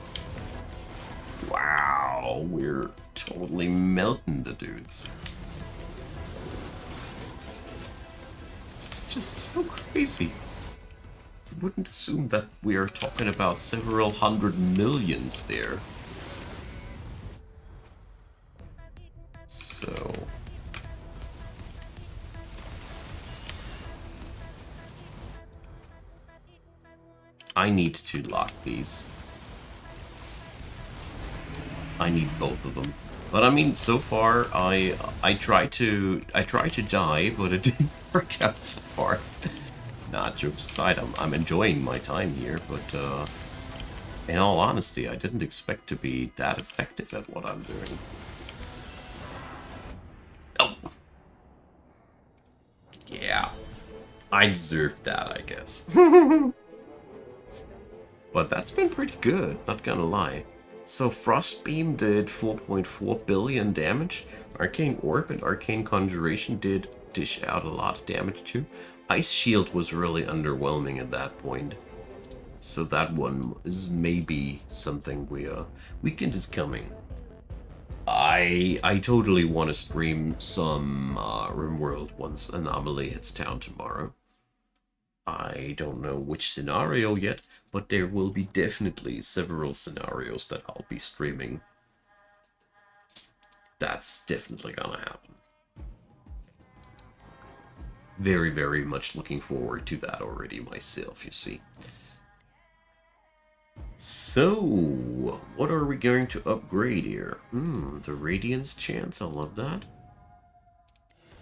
[SPEAKER 1] Wow, we're totally melting the dudes. This is just so crazy. You wouldn't assume that we are talking about several hundred millions there. I need to lock these. I need both of them. But I mean, so far, I try to die, but it didn't work out so far. Nah, jokes aside, I'm enjoying my time here, but in all honesty, I didn't expect to be that effective at what I'm doing. Oh! Yeah. I deserved that, I guess. But that's been pretty good, not gonna lie. So Frostbeam did 4.4 billion damage. Arcane Orb and Arcane Conjuration did dish out a lot of damage too. Ice Shield was really underwhelming at that point. So that one is maybe something weekend is coming. I totally want to stream some RimWorld once Anomaly hits town tomorrow. I don't know which scenario yet, but there will be definitely several scenarios that I'll be streaming. That's definitely gonna happen. Very, very much looking forward to that already myself, you see. So, what are we going to upgrade here? The Radiance Chance, I love that.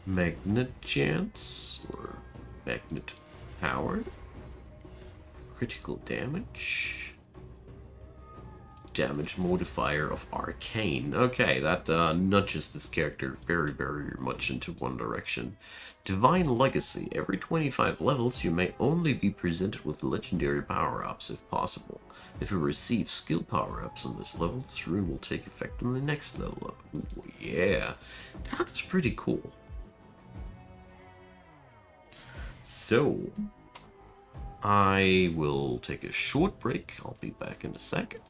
[SPEAKER 1] Magnet Chance, or Magnet Power. Critical damage. Damage modifier of Arcane. Okay, that nudges this character very, very much into one direction. Divine Legacy. Every 25 levels, you may only be presented with legendary power-ups if possible. If you receive skill power-ups on this level, this rune will take effect on the next level up. Ooh, yeah, that's pretty cool. So, I will take a short break. I'll be back in a second.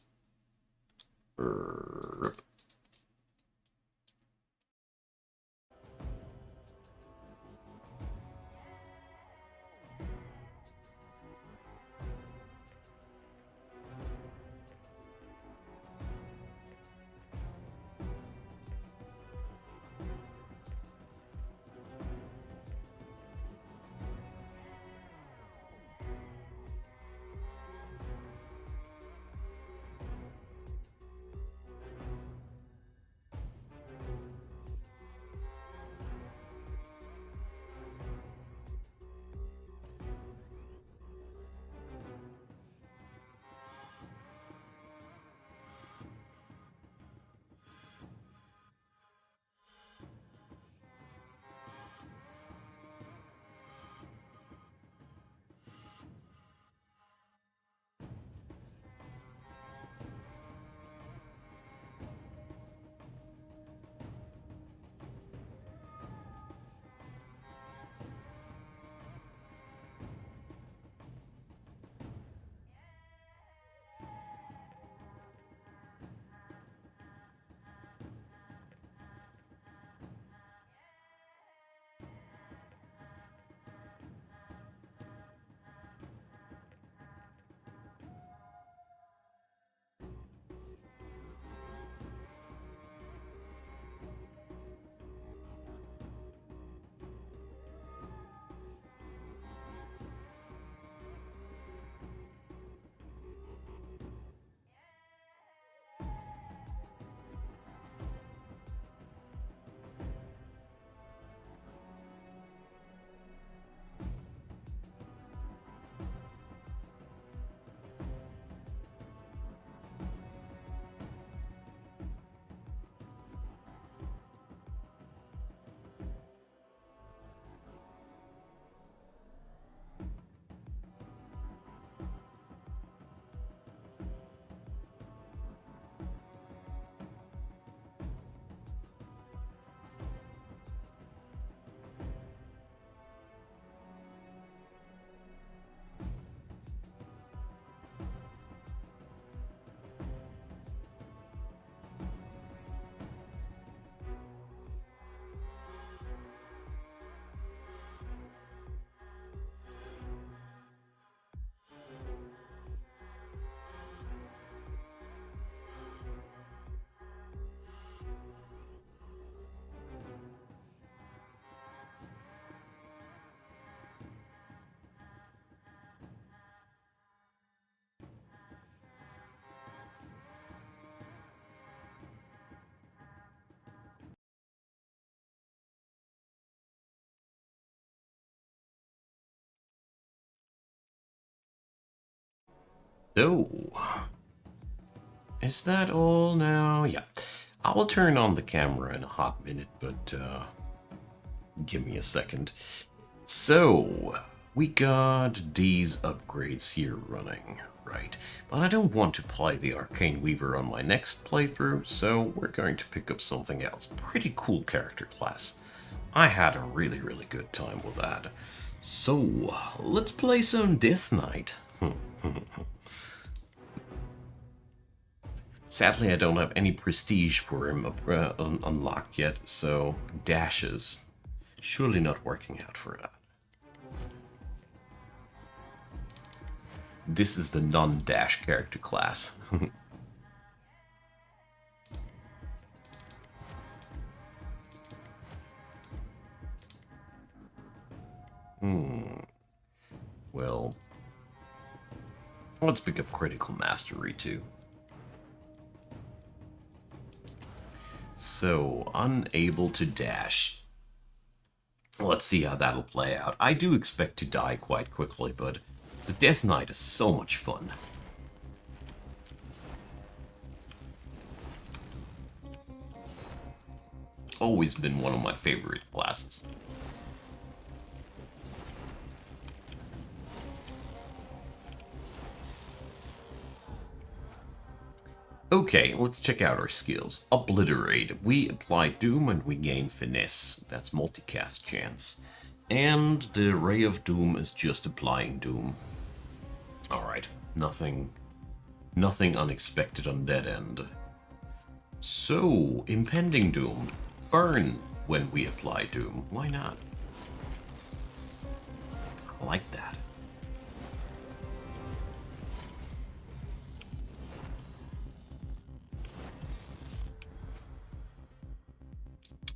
[SPEAKER 1] So, is that all now? Yeah. I will turn on the camera in a hot minute, but give me a second. So, we got these upgrades here running, right? But I don't want to play the Arcane Weaver on my next playthrough, so we're going to pick up something else. Pretty cool character class. I had a really, really good time with that. So, let's play some Death Knight. Sadly, I don't have any prestige for him unlocked yet, so dashes. Surely not working out for that. This is the non-dash character class. Well, let's pick up Critical Mastery too. So, unable to dash. Let's see how that'll play out. I do expect to die quite quickly, but the Death Knight is so much fun. Always been one of my favorite classes. Okay, let's check out our skills. Obliterate. We apply Doom and we gain Finesse. That's multicast chance. And the Ray of Doom is just applying Doom. Alright, nothing unexpected on that end. So, Impending Doom. Burn when we apply Doom. Why not? I like that.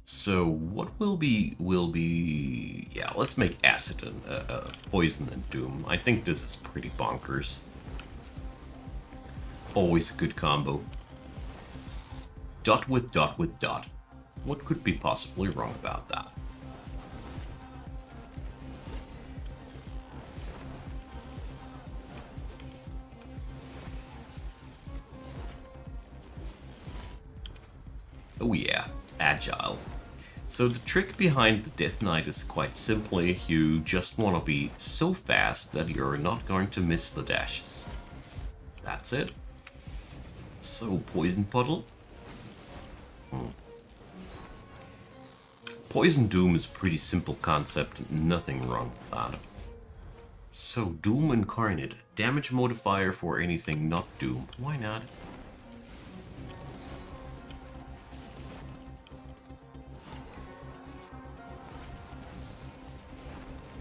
[SPEAKER 1] So what will be, yeah, let's make Acid and Poison and Doom. I think this is pretty bonkers. Always a good combo. Dot with dot with dot. What could be possibly wrong about that? Oh yeah, Agile. So the trick behind the Death Knight is quite simply, you just want to be so fast that you're not going to miss the dashes. That's it. So, Poison Puddle. Poison Doom is a pretty simple concept, nothing wrong with that. So, Doom Incarnate. Damage modifier for anything not Doom. Why not?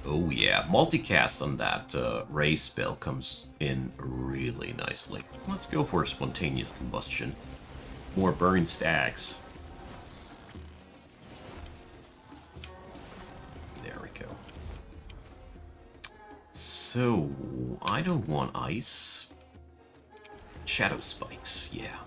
[SPEAKER 1] Oh yeah, multicast on that Ray spell comes in really nicely. Let's go for a Spontaneous Combustion. More burn stacks. There we go. So, I don't want ice. Shadow Spikes, yeah.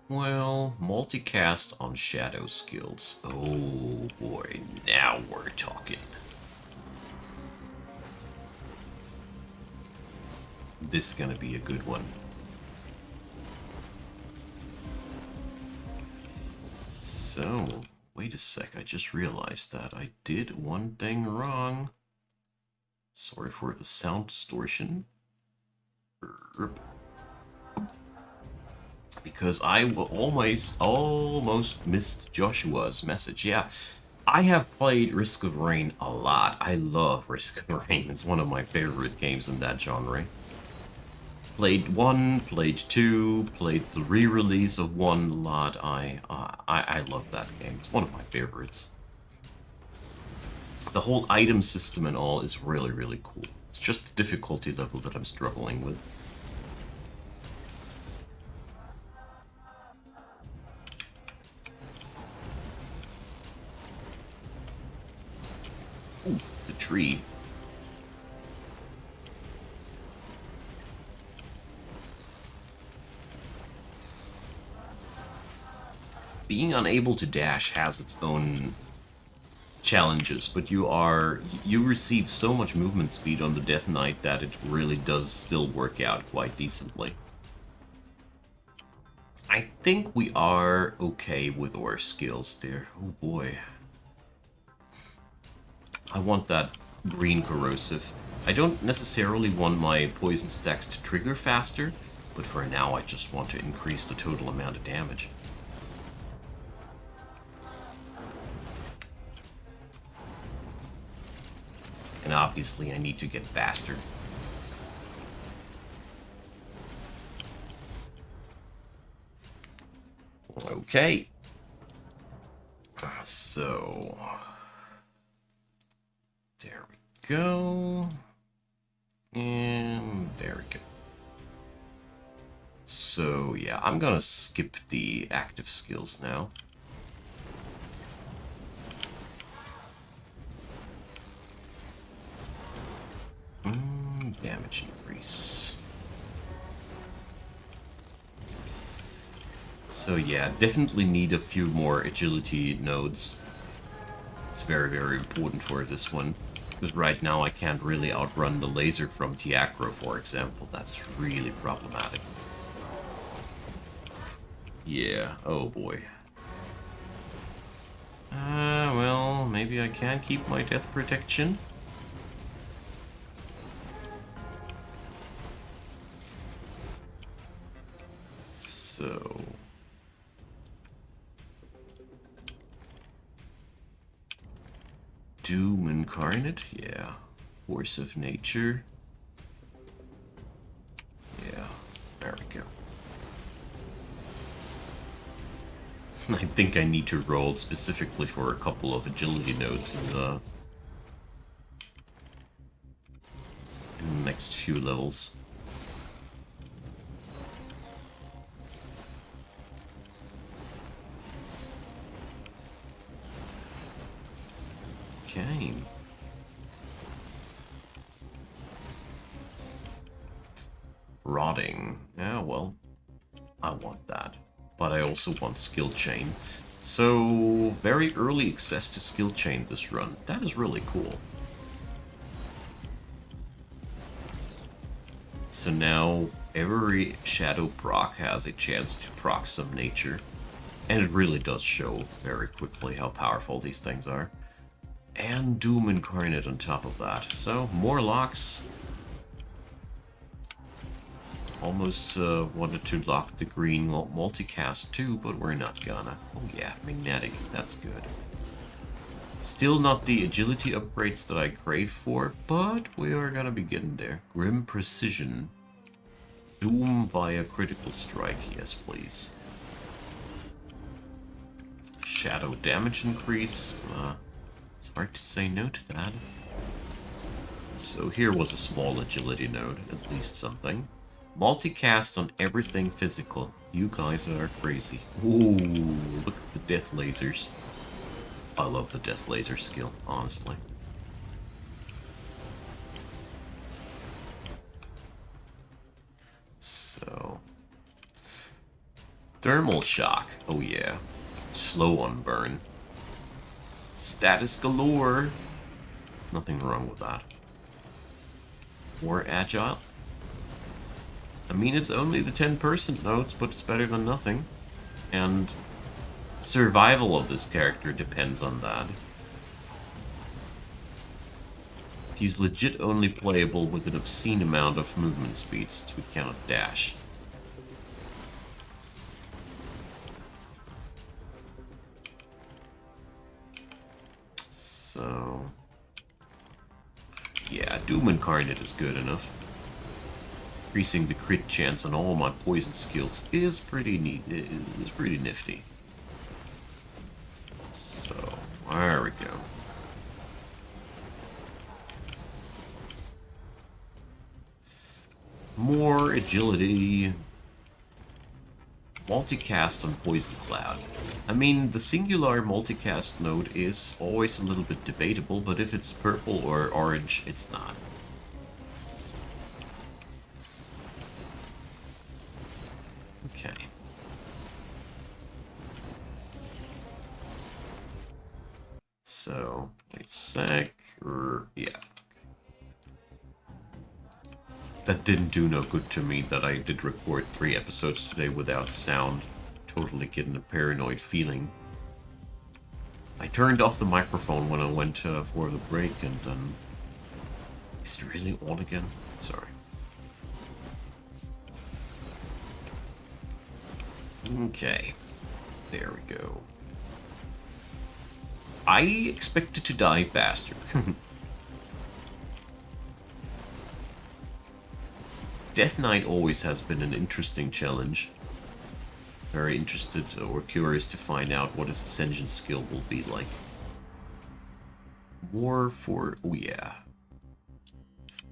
[SPEAKER 1] Well, multicast on shadow skills. Oh boy, now we're talking. This is gonna be a good one. So, wait a sec, I just realized that I did one thing wrong. Sorry for the sound distortion. Because I almost missed Joshua's message. Yeah, I have played Risk of Rain a lot. I love Risk of Rain. It's one of my favorite games in that genre. Played 1, played 2, played the re-release of 1 a lot. I love that game. It's one of my favorites. The whole item system and all is really, really cool. It's just the difficulty level that I'm struggling with. Ooh, the tree. being unable to dash has its own challenges, but you receive so much movement speed on the Death Knight that it really does still work out quite decently. I think we are okay with our skills there. Oh boy. I want that green corrosive. I don't necessarily want my poison stacks to trigger faster, but for now I just want to increase the total amount of damage. And obviously I need to get faster. Okay. So... there we go. And there we go. So yeah, I'm gonna skip the active skills now. Damage increase. So yeah, definitely need a few more agility nodes. It's very, very important for this one. Because right now I can't really outrun the laser from Tiacro, for example. That's really problematic. Yeah, oh boy. Well, maybe I can keep my death protection. So... Doom Incarnate, yeah. Force of Nature. Yeah, there we go. I think I need to roll specifically for a couple of agility nodes in the next few levels. Okay. Rotting. Yeah, well, I want that. But I also want skill chain. So, very early access to skill chain this run. That is really cool. So now every shadow proc has a chance to proc some nature. And it really does show very quickly how powerful these things are. And Doom Incarnate on top of that. So, more locks. Almost wanted to lock the green multicast too, but we're not gonna. Oh yeah, magnetic, that's good. Still not the agility upgrades that I crave for, but we are gonna be getting there. Grim Precision. Doom via critical strike, yes please. Shadow damage increase. It's hard to say no to that. So here was a small agility node, at least something. Multicast on everything physical. You guys are crazy. Ooh, look at the death lasers. I love the death laser skill, honestly. So... Thermal shock. Oh yeah. Slow on burn. Status galore. Nothing wrong with that. More agile. I mean, it's only the 10% nodes, but it's better than nothing. And survival of this character depends on that. He's legit only playable with an obscene amount of movement speed, since we cannot dash. So... yeah, Doom Incarnate is good enough. Increasing the crit chance on all my poison skills is pretty neat. Is pretty nifty. So there we go. More agility. Multicast on Poison Cloud. I mean, the singular multicast node is always a little bit debatable, but if it's purple or orange, it's not. Okay. sec. Yeah. That didn't do no good to me that I did record 3 episodes today without sound. Totally getting a paranoid feeling. I turned off the microphone when I went for the break, and is it really on again? Sorry. Okay. There we go. I expected to die faster. Death Knight always has been an interesting challenge. Very interested or curious to find out what his Ascension skill will be like. More for... oh yeah.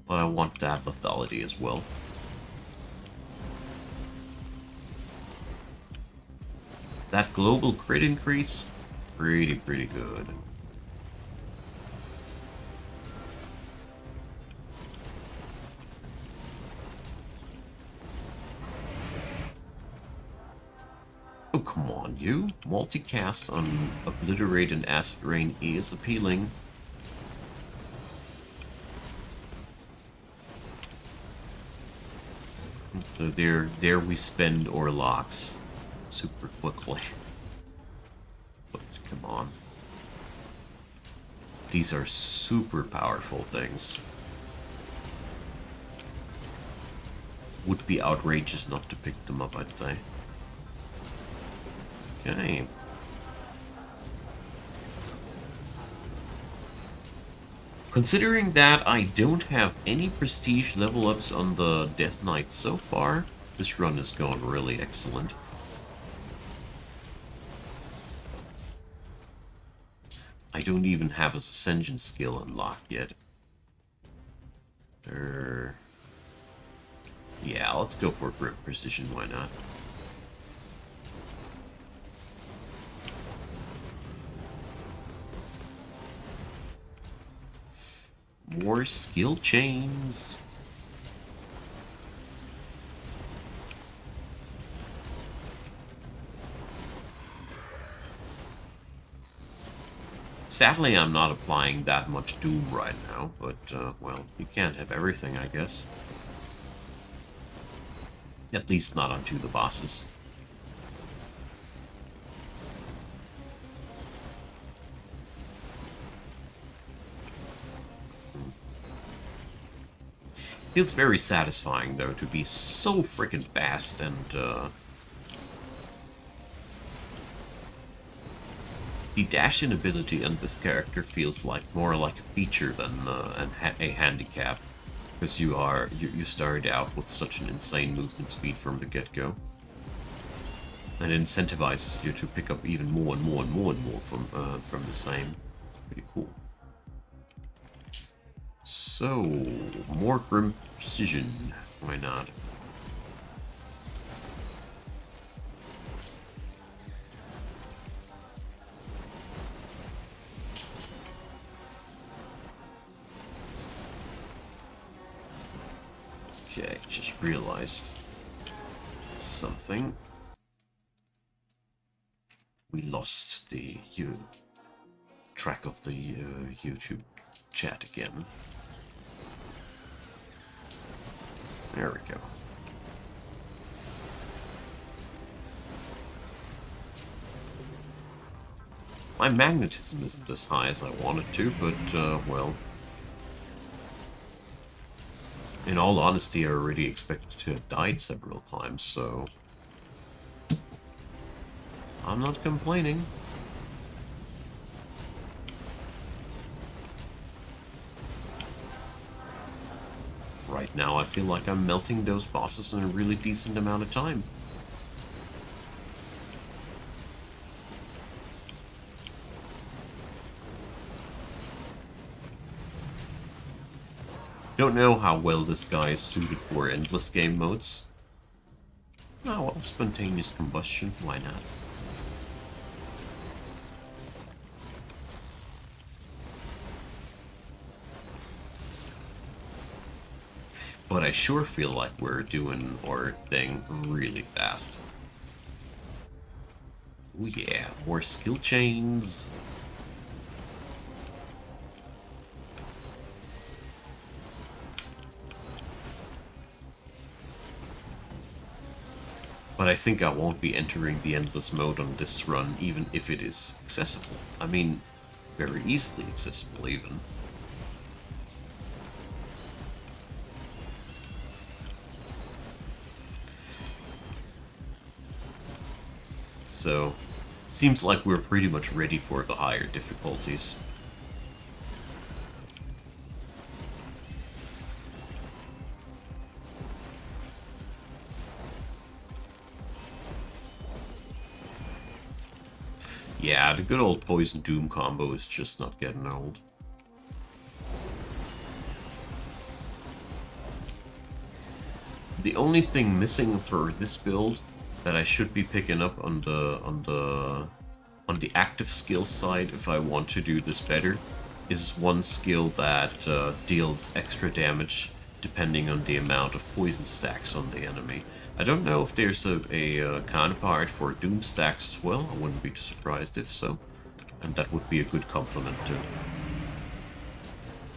[SPEAKER 1] But I want that lethality as well. That global crit increase, pretty good. Oh, come on, you. Multicast on Obliterate and Acid Rain is appealing. So there we spend our locks super quickly. But come on. These are super powerful things. Would be outrageous not to pick them up, I'd say. Okay. Considering that I don't have any prestige level ups on the Death Knight so far, this run has gone really excellent. I don't even have his Ascension skill unlocked yet. Yeah, let's go for Grip Precision, why not? More skill chains. Sadly, I'm not applying that much Doom right now, but, well, you can't have everything, I guess. At least not onto the bosses. Feels very satisfying, though, to be so freaking fast and, the dash-in ability on this character feels like more like a feature than a handicap, because you started out with such an insane movement speed from the get-go, and it incentivizes you to pick up even more and more and more and more from the same. Pretty cool. So more Grim Precision, why not? Okay, just realized something. We lost the track of the YouTube chat again. There we go. My magnetism isn't as high as I wanted to, but, well... in all honesty, I already expected to have died several times, so... I'm not complaining. Right now, I feel like I'm melting those bosses in a really decent amount of time. Don't know how well this guy is suited for endless game modes. Oh well, spontaneous combustion, why not? But I sure feel like we're doing our thing really fast. Oh yeah, more skill chains. But I think I won't be entering the endless mode on this run, even if it is accessible. I mean, very easily accessible, even. So, seems like we're pretty much ready for the higher difficulties. Yeah, the good old Poison Doom combo is just not getting old. The only thing missing for this build that I should be picking up on the active skill side if I want to do this better is one skill that deals extra damage depending on the amount of poison stacks on the enemy. I don't know if there's a counterpart for Doom stacks as well. I wouldn't be too surprised if so. And that would be a good complement too.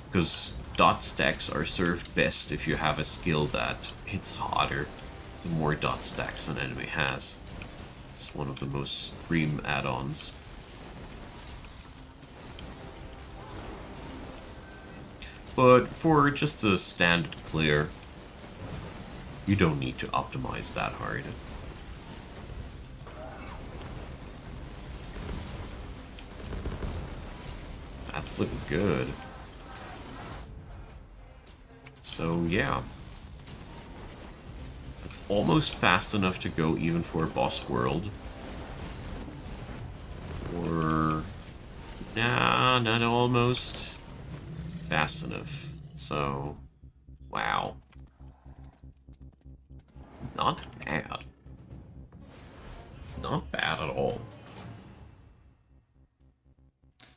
[SPEAKER 1] Because dot stacks are served best if you have a skill that hits harder the more dot stacks an enemy has. It's one of the most supreme add-ons. But for just a standard clear, you don't need to optimize that hard. That's looking good. So yeah. It's almost fast enough to go even for a boss world. Or... nah, not almost. Fast enough. So... wow. Not bad. Not bad at all.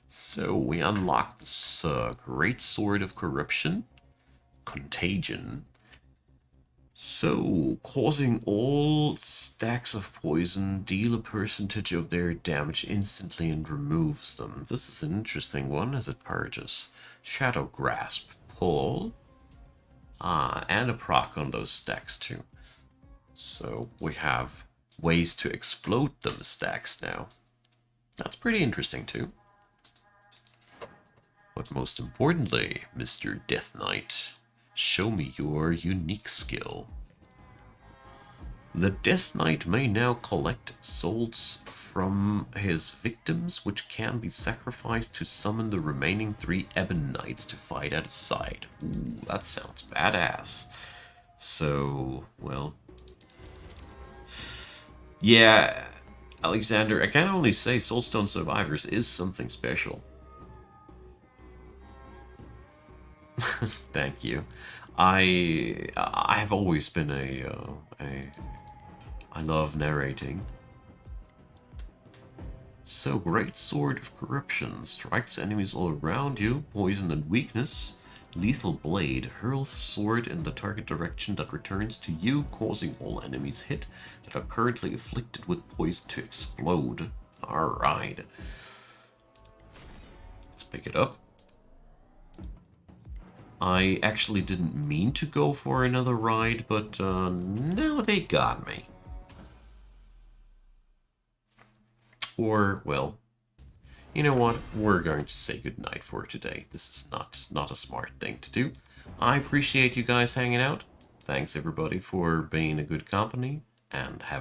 [SPEAKER 1] So we unlocked this Great Sword of Corruption. Contagion. So, causing all stacks of poison, deal a percentage of their damage instantly and removes them. This is an interesting one as it purges. Shadow Grasp, pull. And a proc on those stacks too. So, we have ways to explode them stacks now. That's pretty interesting too. But most importantly, Mr. Death Knight, show me your unique skill. The Death Knight may now collect souls from his victims, which can be sacrificed to summon the remaining 3 Ebon Knights to fight at his side. Ooh, that sounds badass. So, well... yeah, Alexander, I can only say Soulstone Survivors is something special. Thank you. I have always been I love narrating. So, Great Sword of Corruption strikes enemies all around you, poison and weakness. Lethal Blade hurls sword in the target direction that returns to you, causing all enemies hit that are currently afflicted with poison to explode. Alright. Let's pick it up. I actually didn't mean to go for another ride, but now they got me. Or, well, you know what? We're going to say goodnight for today. This is not a smart thing to do. I appreciate you guys hanging out. Thanks everybody for being a good company, and have